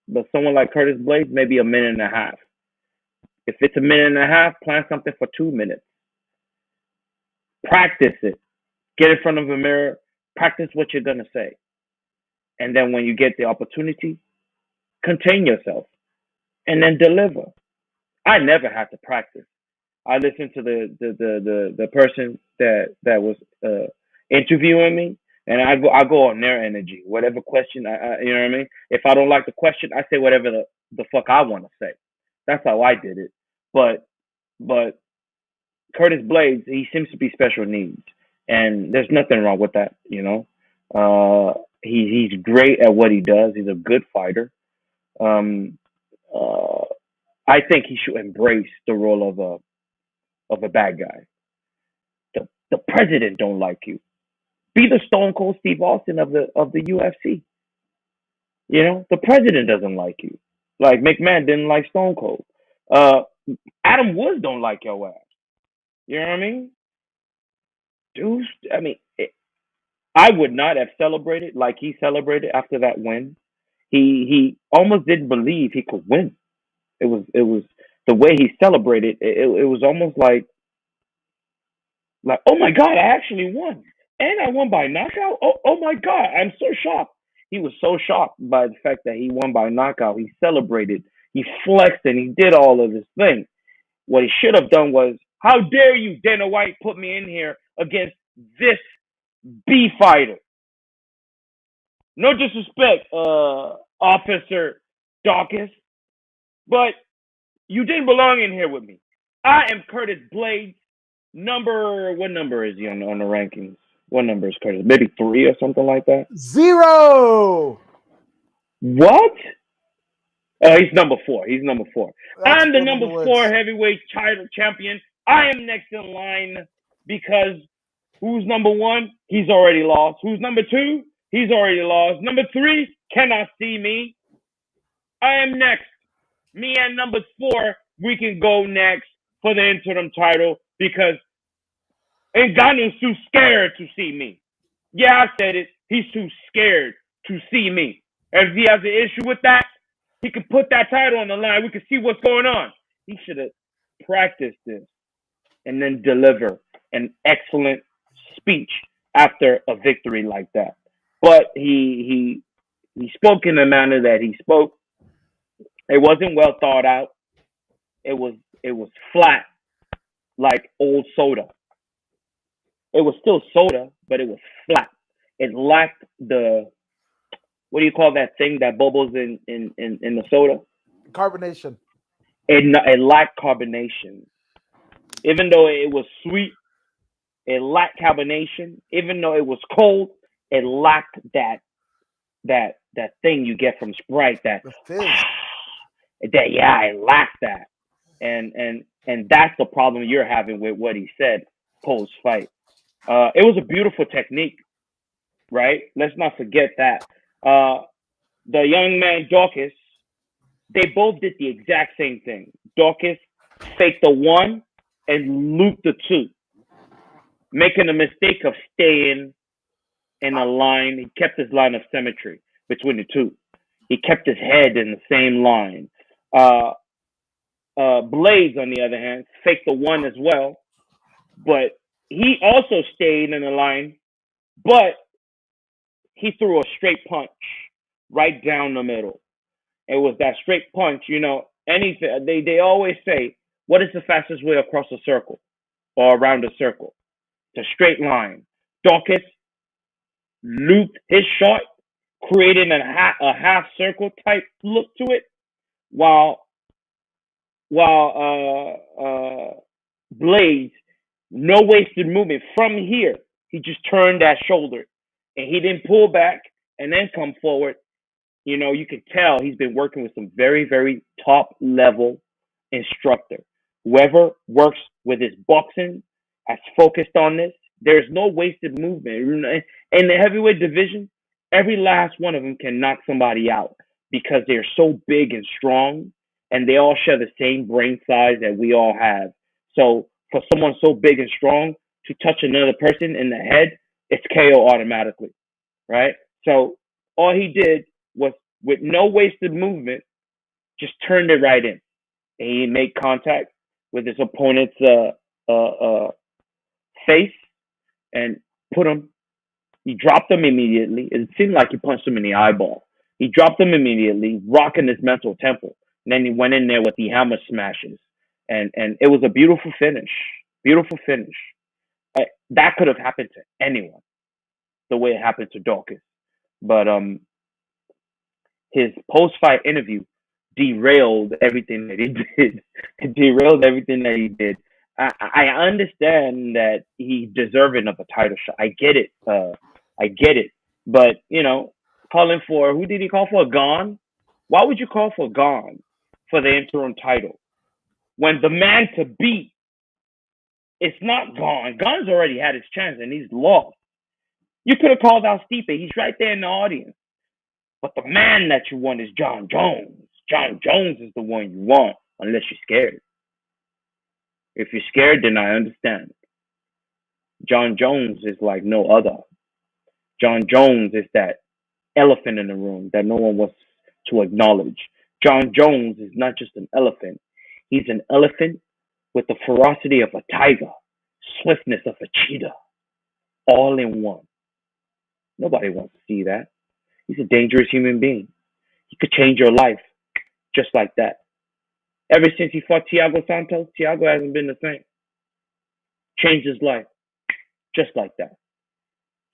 but someone like Curtis Blades, maybe a minute and a half. If it's a minute and a half, plan something for 2 minutes. Practice it. Get in front of a mirror. Practice what you're gonna say, and then when you get the opportunity, contain yourself and then deliver. I never had to practice. I listened to the person that was interviewing me, and I go on their energy. Whatever question you know what I mean. If I don't like the question, I say whatever the fuck I want to say. That's how I did it. But Curtis Blades, he seems to be special needs, and there's nothing wrong with that. He's great at what he does. He's a good fighter. Um, uh, I think he should embrace the role of a bad guy. The president don't like you. Be the Stone Cold Steve Austin of the UFC. The president doesn't like you. Like McMahon didn't like Stone Cold. Uh, Adam Woods don't like your ass. You know what I mean? Dude, I mean, I would not have celebrated like he celebrated after that win. He almost didn't believe he could win. It was the way he celebrated. It was almost like, oh my god, I actually won, and I won by knockout. Oh my god, I'm so shocked. He was so shocked by the fact that he won by knockout. He celebrated, he flexed, and he did all of this thing. What he should have done was, how dare you, Dana White, put me in here against this B fighter? No disrespect, Officer Dawkins, but you didn't belong in here with me. I am Curtis Blades. What number is he on the rankings? What number is Curtis? Maybe 3 or something like that. 0. What? He's number 4. He's number 4. I'm the number 4 heavyweight title champion. I am next in line because who's number 1? He's already lost. Who's number 2? He's already lost. Number 3 cannot see me. I am next. Me and number 4, we can go next for the interim title because Ngannou's too scared to see me. Yeah, I said it. He's too scared to see me. And if he has an issue with that, he can put that title on the line. We can see what's going on. He should have practiced this and then deliver an excellent speech after a victory like that. But he spoke in the manner that he spoke. It wasn't well thought out. It was flat, like old soda. It was still soda, but it was flat. It lacked the, what do you call that thing that bubbles in the soda? Carbonation. It lacked carbonation. Even though it was sweet, it lacked carbonation. Even though it was cold, it lacked that thing you get from Sprite. That yeah, it lacked that. And that's the problem you're having with what he said post fight. It was a beautiful technique, right? Let's not forget that. The young man Dawkins, they both did the exact same thing. Dawkins faked the 1 and looped the 2, making the mistake of staying in a line. He kept his line of symmetry between the 2. He kept his head in the same line. Uh, Blades, on the other hand, faked the one as well, but he also stayed in the line, but he threw a straight punch right down the middle. It was that straight punch, anything they always say, what is the fastest way across a circle or around a circle? It's a straight line. Dawkins looped his shot, creating a half circle type look to it, while while Blades, no wasted movement from here. He just turned that shoulder, and he didn't pull back and then come forward. You can tell he's been working with some very, very top level instructor. Whoever works with his boxing has focused on this. There's no wasted movement. In the heavyweight division, every last one of them can knock somebody out because they're so big and strong, and they all share the same brain size that we all have. So for someone so big and strong to touch another person in the head, it's KO automatically, right? So all he did was, with no wasted movement, just turned it right in. And he made contact with his opponent's face and put him. He dropped him immediately. It seemed like he punched him in the eyeball. He dropped him immediately, rocking his mental temple. And then he went in there with the hammer smashes, and it was a beautiful finish. Beautiful finish. That could have happened to anyone, the way it happened to Dawkins. But his post fight interview derailed everything that he did. It derailed everything that he did. I understand that he's deserving of a title shot. I get it. I get it. But calling for, who did he call for? Gone? Why would you call for Gone for the interim title when the man to beat, it's not Gone? Gone's already had his chance and he's lost. You could have called out Stipe. He's right there in the audience. But the man that you want is John Jones. John Jones is the one you want, unless you're scared. If you're scared, then I understand. John Jones is like no other. John Jones is that elephant in the room that no one wants to acknowledge. John Jones is not just an elephant. He's an elephant with the ferocity of a tiger, swiftness of a cheetah, all in one. Nobody wants to see that. He's a dangerous human being. He could change your life just like that. Ever since he fought Thiago Santos, Thiago hasn't been the same. Changed his life just like that.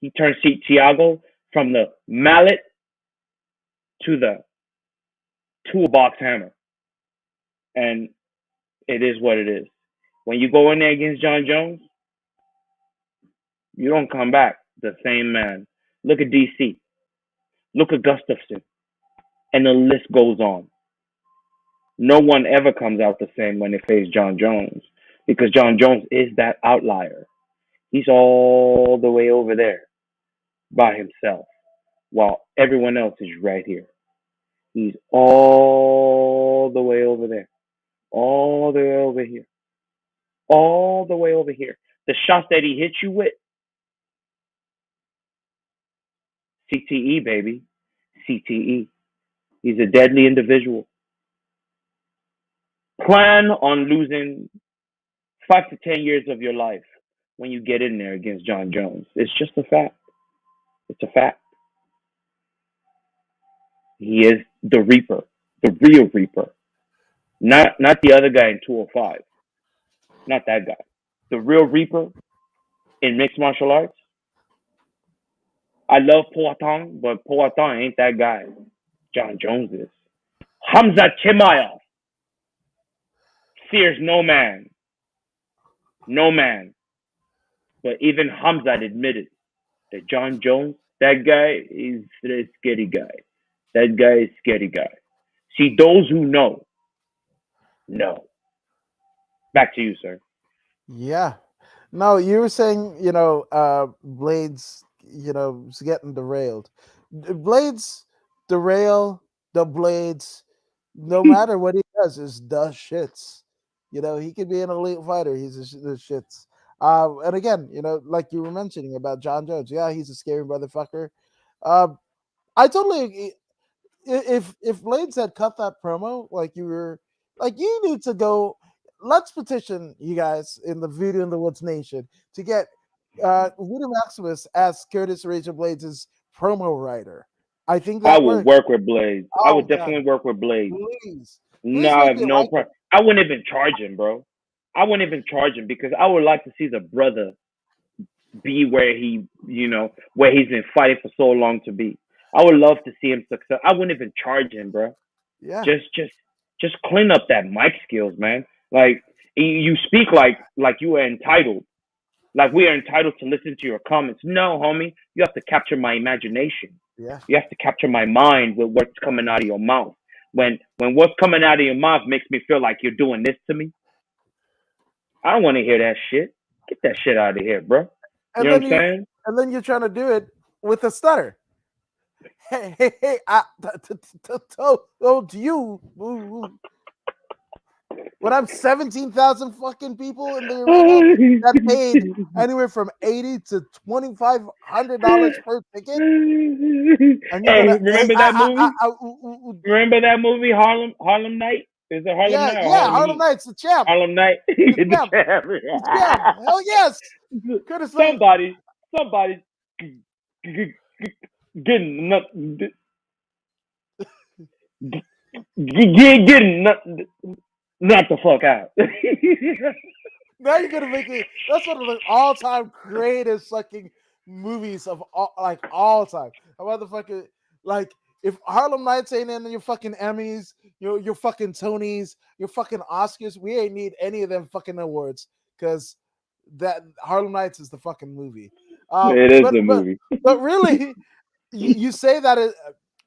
He turned Thiago from the mallet to the toolbox hammer. And it is what it is. When you go in there against John Jones, you don't come back the same man. Look at DC. Look at Gustafsson. And the list goes on. No one ever comes out the same when they face John Jones, because John Jones is that outlier. He's all the way over there by himself, while everyone else is right here. He's all the way over there, all the way over here, all the way over here. The shots that he hits you with, CTE, baby. CTE. He's a deadly individual. Plan on losing 5 to 10 years of your life when you get in there against John Jones. It's just a fact. It's a fact. He is the Reaper, the real Reaper. Not the other guy in 205. Not that guy. The real Reaper in mixed martial arts. I love Poatan, but Poatan ain't that guy. John Jones is. Hamza Chimaev fears no man. No man. But even Hamza admitted that John Jones, that guy is a scary guy. That guy is scary guy. See, those who know. Back to you, sir. Yeah. No, you were saying, Blades, is getting derailed. Blades derail the Blades, no matter what he does, is the shits. He could be an elite fighter. He's the shits. And again, like you were mentioning about John Jones. Yeah, he's a scary motherfucker. I totally agree. if Blades had cut that promo, like you were, like you need to go. Let's petition you guys in the Voodoo in the Woods Nation to get Voodoo Maximus as Curtis Razor Blades' promo writer. I think I that would works. work with Blades. I Oh would God, definitely work with Blades. please, No, please I make have me no like him. problem. I wouldn't even charge him, bro. I wouldn't even charge him because I would like to see the brother be where he, where he's been fighting for so long to be. I would love to see him success. I wouldn't even charge him, bro. Yeah, Just clean up that mic skills, man. Like you speak like you are entitled. Like we are entitled to listen to your comments. No, homie, you have to capture my imagination. yeah. You have to capture my mind with what's coming out of your mouth. When what's coming out of your mouth makes me feel like you're doing this to me, I don't want to hear that shit. Get that shit out of here, bro. You And know what then I'm you, saying? and then you're trying to do it with a stutter. Hey, hey, hey! Told you when I'm 17,000 fucking people in the arena that paid anywhere from $80 to $2,500 per ticket, and you're Hey, gonna, hey, remember that movie? ooh, Remember that movie Harlem Night? Is it Harlem yeah, Night or yeah, Harlem Harlem Heat? Knights, the champ, Harlem Night, the the champ, champ. the champ. Hell yes, Curtis Blade. somebody getting getting not the fuck out. Now you're gonna make it. That's one of the all-time greatest fucking movies of all time. A motherfucker, like if Harlem Nights ain't in your fucking Emmys, your fucking Tonys, your fucking Oscars, we ain't need any of them fucking awards because that Harlem Nights is the fucking movie. It is But the movie. really, you say that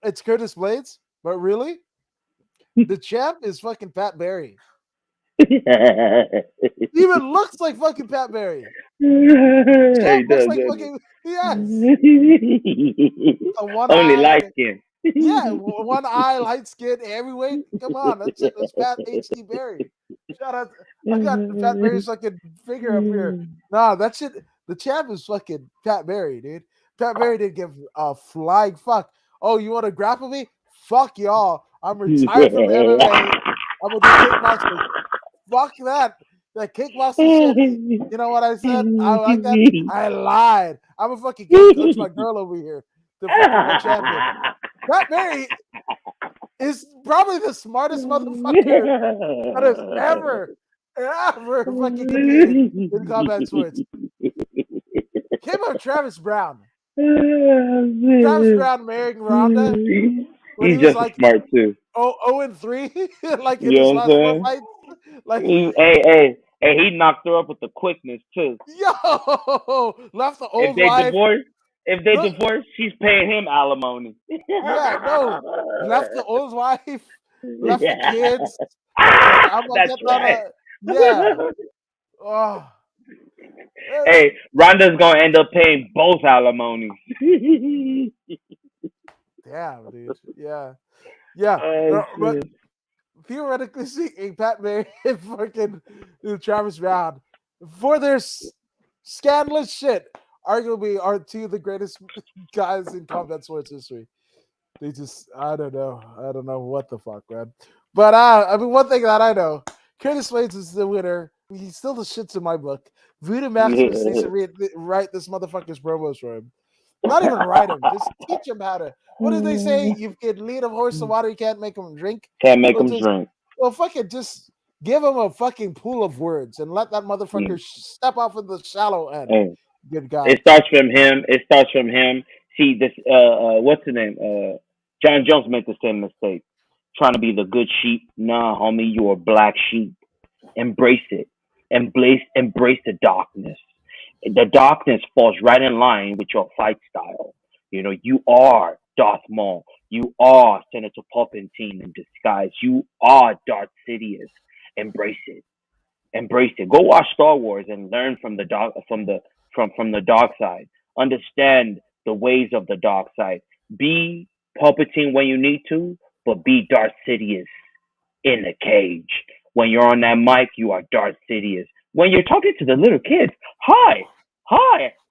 it's Curtis Blades, but really, the champ is fucking Pat Barry. He even looks like fucking Pat Barry. He Champ looks does, like doesn't fucking yes. he? The one Only light eye, skin. yeah, one eye, light skin, heavyweight. Come on, that's it. That's Pat HD Barry. Shout out! I got Pat Barry's fucking figure up here. Nah, that shit. The champ is fucking Pat Barry, dude. Pat Barry didn't give a flying fuck. Oh, you want to grapple me? Fuck y'all. I'm retired from MMA. I'm gonna do kickboxing. Fuck that. That kickboxing shit. You know what I said? I like that. I lied. I'm a fucking coach my girl over here to fucking world champion. Pat Barry is probably the smartest motherfucker that has ever fucking competed in combat sports. Came up Travis Brown. Travis Brown marrying Ronda when he He's was just as like smart too. 0-3, like in You his know what I'm last four saying? fights. Like, Hey, he knocked her up with the quickness too. yo, left the If old they wife. divorce, Look, she's paying him alimony. yeah, no, left the old wife, left the Yeah. kids. Like Ah, I'm gonna that's get on right. a yeah. Oh, Hey, Rhonda's gonna end up paying both alimonies. damn, dude. Yeah, yeah. Oh But shit. theoretically speaking, Pat Barry and fucking Travis Brown for their scandalous shit, arguably are two of the greatest guys in combat sports history. They just, I don't know what the fuck, man. But I mean, one thing that I know, Curtis Blades is the winner. He still the shits in my book. Voodoo Maximus needs to write this motherfucker's promos for him. Not even write him, just teach him how to. What did they say? You can lead a horse to water, you can't make him drink. Can't make Well, him just drink. fucking just give him a fucking pool of words and let that motherfucker Mm. step off in the shallow end. Hey, Good God. it starts from him. It starts from him. See this. What's the name? John Jones made the same mistake, trying to be the good sheep. Nah, homie, you're a black sheep. Embrace it. Embrace the darkness. The darkness falls right in line with your fight style. You are Darth Maul. You are Senator Palpatine in disguise. You are Darth Sidious. Embrace it. Embrace it. Go watch Star Wars and learn from the dark from the dark side. Understand the ways of the dark side. Be Palpatine when you need to, but be Darth Sidious in the cage. When you're on that mic, you are Darth Sidious. When you're talking to the little kids, hi,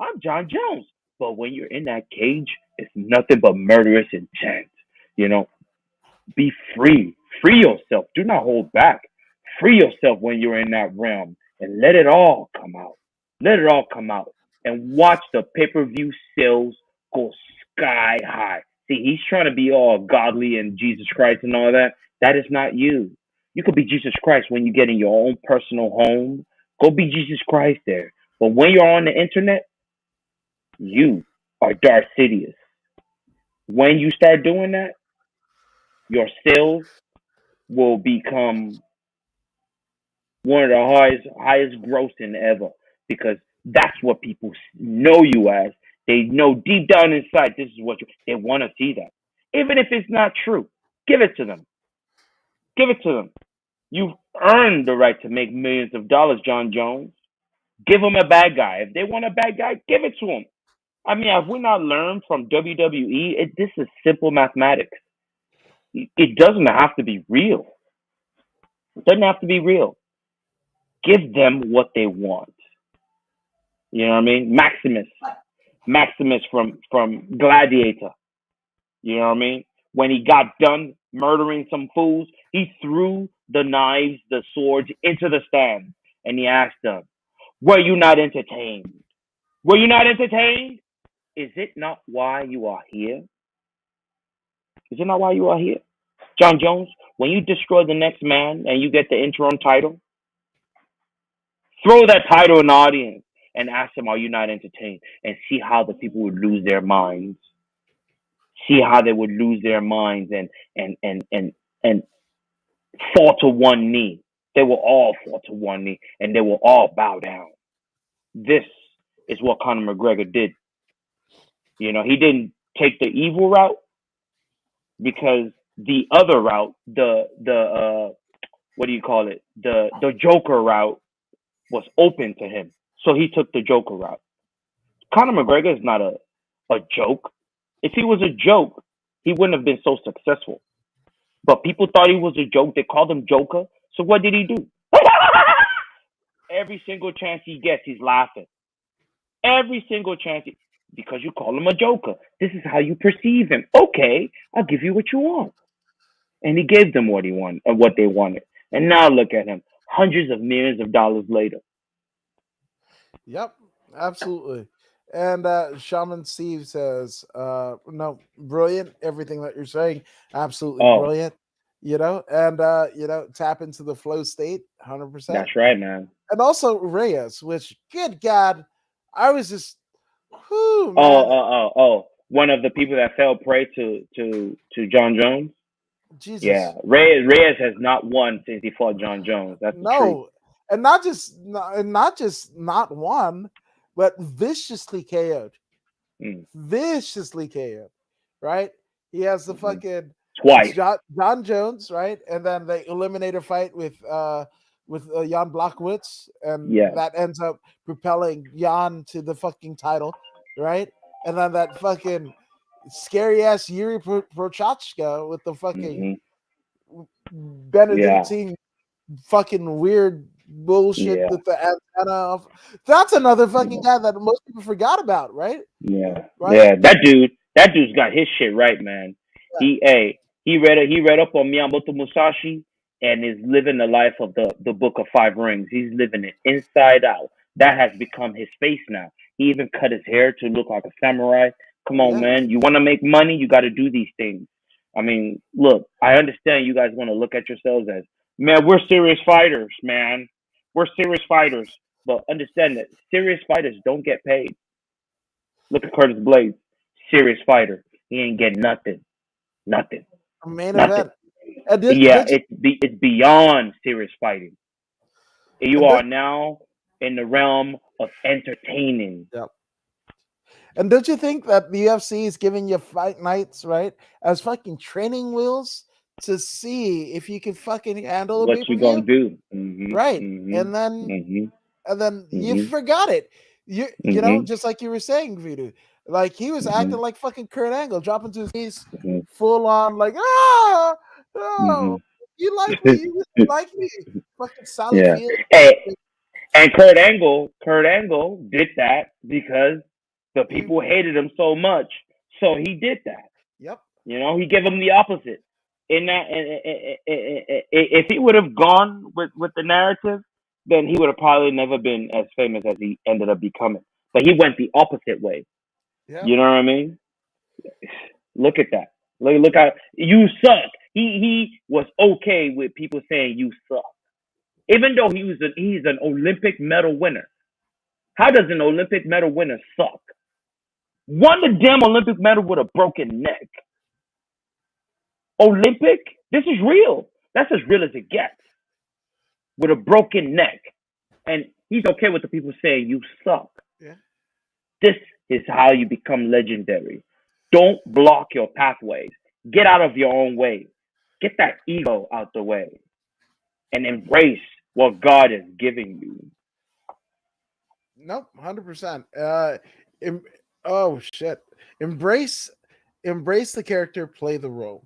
I'm John Jones. But when you're in that cage, it's nothing but murderous intent. You know, Be free. Free yourself. Do not hold back. Free yourself when you're in that realm and let it all come out. Let it all come out. And watch the pay-per-view sales go sky high. See, he's trying to be all godly and Jesus Christ and all that. That is not you. You could be Jesus Christ when you get in your own personal home. Go be Jesus Christ there. But when you're on the internet, you are Darth Sidious. When you start doing that, your sales will become one of the highest grossing ever, because that's what people know you as. They know deep down inside this is what they want to see that. Even if it's not true, give it to them. Give it to them. You've earned the right to make millions of dollars, John Jones. Give them a bad guy. If they want a bad guy, give it to them. I mean, have we not learned from WWE? This is simple mathematics. It doesn't have to be real. It doesn't have to be real. Give them what they want. You know what I mean? Maximus from Gladiator. You know what I mean? When he got done murdering some fools, he threw the knives, the swords into the stand, and he asked them, "Were you not entertained? Were you not entertained? Is it not why you are here? Is it not why you are here?" John Jones, when you destroy the next man and you get the interim title, throw that title in the audience and ask them, "Are you not entertained?" And see how the people would lose their minds. See how they would lose their minds and fall to one knee. They will all fall to one knee and they will all bow down. This is what Conor McGregor did. You know, he didn't take the evil route, because the other route, the what do you call it? The Joker route was open to him. So he took the Joker route. Conor McGregor is not a joke. If he was a joke, he wouldn't have been so successful. But people thought he was a joke. They called him Joker. So what did he do? Every single chance he gets, he's laughing. Every single chance, because you call him a joker. This is how you perceive him. Okay, I'll give you what you want. And he gave them what he wanted, or what they wanted. And now look at him, hundreds of millions of dollars later. Yep, absolutely. And Shaman Steve says, no, brilliant. Everything that you're saying, absolutely brilliant. You know, and tap into the flow state, 100%. That's right, man. And also Reyes, which, good God, I was just, whoo, man. Oh. One of the people that fell prey to John Jones. Jesus. Yeah, Reyes has not won since he fought John Jones. That's the truth. And not just not one, but viciously KO'd. Viciously KO'd, right? He has the fucking twice John Jones, right? And then they eliminate a fight with Jan Blachowicz, and that ends up propelling Jan to the fucking title, right? And then that fucking scary ass Yuri Prochazka with the fucking Benedictine fucking weird bullshit with the antenna off. That's another fucking guy that most people forgot about, right? Yeah. Right? Yeah, that dude's got his shit right, man. Yeah. He read up on Miyamoto Musashi and is living the life of the Book of Five Rings. He's living it inside out. That has become his face now. He even cut his hair to look like a samurai. Come on, man. You want to make money, you got to do these things. I mean, look, I understand you guys want to look at yourselves as, man, we're serious fighters, man. We're serious fighters. But understand that serious fighters don't get paid. Look at Curtis Blades. Serious fighter. He ain't getting nothing. Nothing. Main event. It's beyond serious fighting. You are now in the realm of entertaining. Yep. And don't you think that the UFC is giving you fight nights, right, as fucking training wheels to see if you can fucking handle what you gonna do, right? And then you forgot it. You know, just like you were saying, Voodoo. Like he was acting like fucking Kurt Angle, dropping to his knees, full on, like you like me, you like me, fucking Sally Field. Hey, and Kurt Angle did that because the people hated him so much, so he did that. Yep. You know, he gave him the opposite. in that, if he would have gone with the narrative, then he would have probably never been as famous as he ended up becoming. But he went the opposite way. Yeah. You know what I mean? Look at that. Look how you suck. He was okay with people saying you suck, even though he's an Olympic medal winner. How does an Olympic medal winner suck? Won the damn Olympic medal with a broken neck. Olympic? This is real. That's as real as it gets. With a broken neck. And he's okay with the people saying you suck. Yeah. This is how you become legendary. Don't block your pathways. Get out of your own way. Get that ego out the way. And embrace what God is giving you. Nope, 100%. Oh shit! Embrace the character, play the role.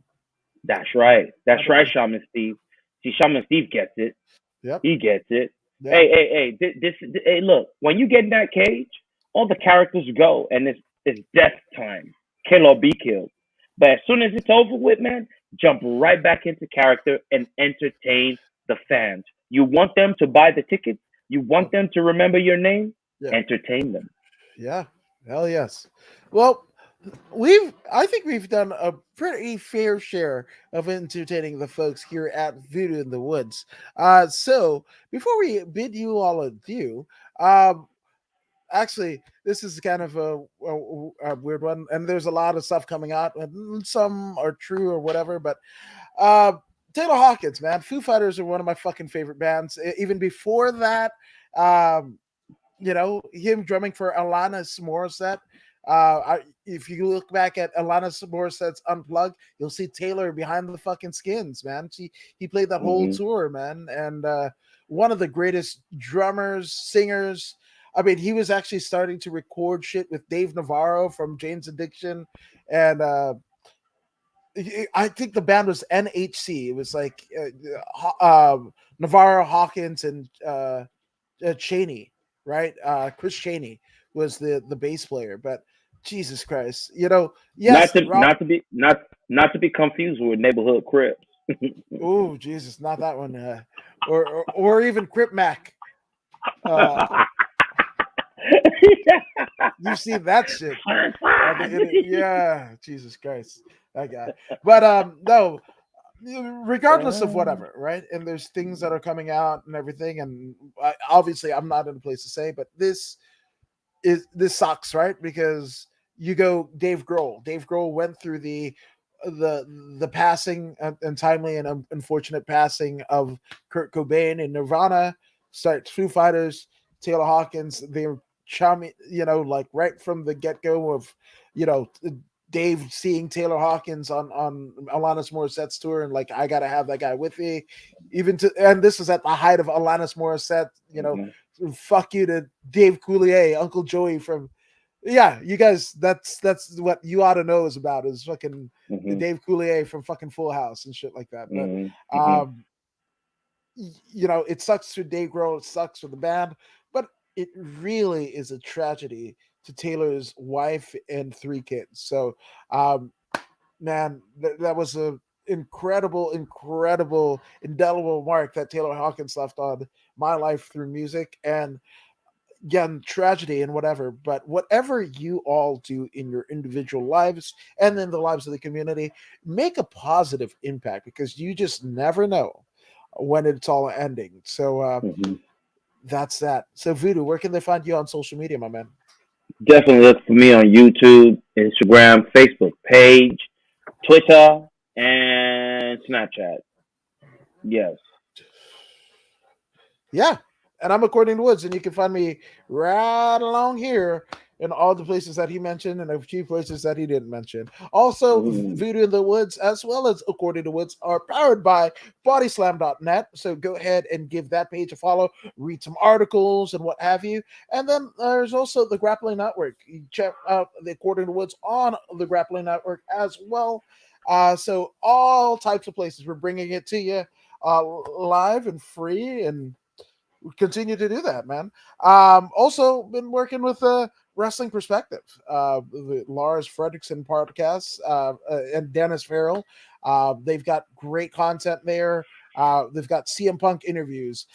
That's right. That's 100%. Right, Shaman Steve. See, Shaman Steve gets it. Yep. He gets it. Yep. Hey! Hey! Look, when you get in that cage, all the characters go, and it's death time. Kill or be killed. But as soon as it's over with, man, jump right back into character and entertain the fans. You want them to buy the tickets? You want them to remember your name? Yeah. Entertain them. Yeah. Hell yes. Well, I think we've done a pretty fair share of entertaining the folks here at Voodoo in the Woods. So before we bid you all adieu, actually, this is kind of a weird one, and there's a lot of stuff coming out, and some are true or whatever, but Taylor Hawkins, man, Foo Fighters are one of my fucking favorite bands. Even before that, you know, him drumming for Alanis Morissette. If you look back at Alanis Morissette's Unplugged, you'll see Taylor behind the fucking skins, man. He played that whole tour, man, and one of the greatest drummers, singers. I mean, he was actually starting to record shit with Dave Navarro from Jane's Addiction, and I think the band was NHC. It was like Navarro, Hawkins, and Cheney, right? Chris Cheney was the bass player, but Jesus Christ, you know, yes, not to be confused with Neighborhood Crips. Oh Jesus, not that one, or even Crip Mac. You see that shit? Yeah, Jesus Christ, that guy. But no, regardless of whatever, right? And there's things that are coming out and everything, and obviously I'm not in a place to say, but this sucks, right? Because you go Dave Grohl. Dave Grohl went through the passing and timely and unfortunate passing of Kurt Cobain in Nirvana. Starts Foo Fighters, Taylor Hawkins. They're chummy, you know, like right from the get go of, you know, Dave seeing Taylor Hawkins on Alanis Morissette's tour, and like, I gotta have that guy with me, and this is at the height of Alanis Morissette, you know. Fuck you to Dave Coulier, Uncle Joey from, yeah, you guys, that's what you ought to know is about, is fucking Dave Coulier from fucking Full House and shit like that. But you know, it sucks for Dave Grohl, it sucks for the band, but it really is a tragedy to Taylor's wife and 3 kids. So man, that was a incredible, indelible mark that Taylor Hawkins left on my life through music. And again, tragedy and whatever, but whatever you all do in your individual lives and in the lives of the community, make a positive impact, because you just never know when it's all ending. So that's that. So Voodoo, where can they find you on social media, my man? Definitely look for me on YouTube, Instagram, Facebook page, Twitter, and Snapchat. Yes. Yeah. And I'm According to Woods, and you can find me right along here in all the places that he mentioned and a few places that he didn't mention. Also, Voodoo in the Woods, as well as According to Woods, are powered by bodyslam.net. So go ahead and give that page a follow, read some articles and what have you. And then there's also the Grappling Network. You check out the According to Woods on the Grappling Network as well. So all types of places, we're bringing it to you live and free, and continue to do that, man. Also been working with Wrestling Perspective, the Lars Fredrickson podcast, and Dennis Farrell. They've got great content there. They've got CM Punk interviews,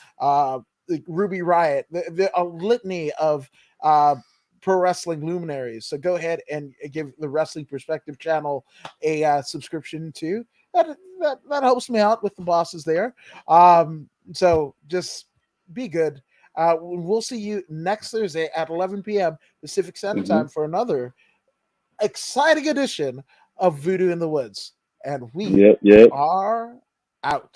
Ruby Riot, a litany of pro wrestling luminaries. So go ahead and give the Wrestling Perspective channel a subscription too. That helps me out with the bosses there. So just be good. We'll see you next Thursday at 11 p.m. Pacific Standard Time for another exciting edition of Voodoo in the Woods. And we are out.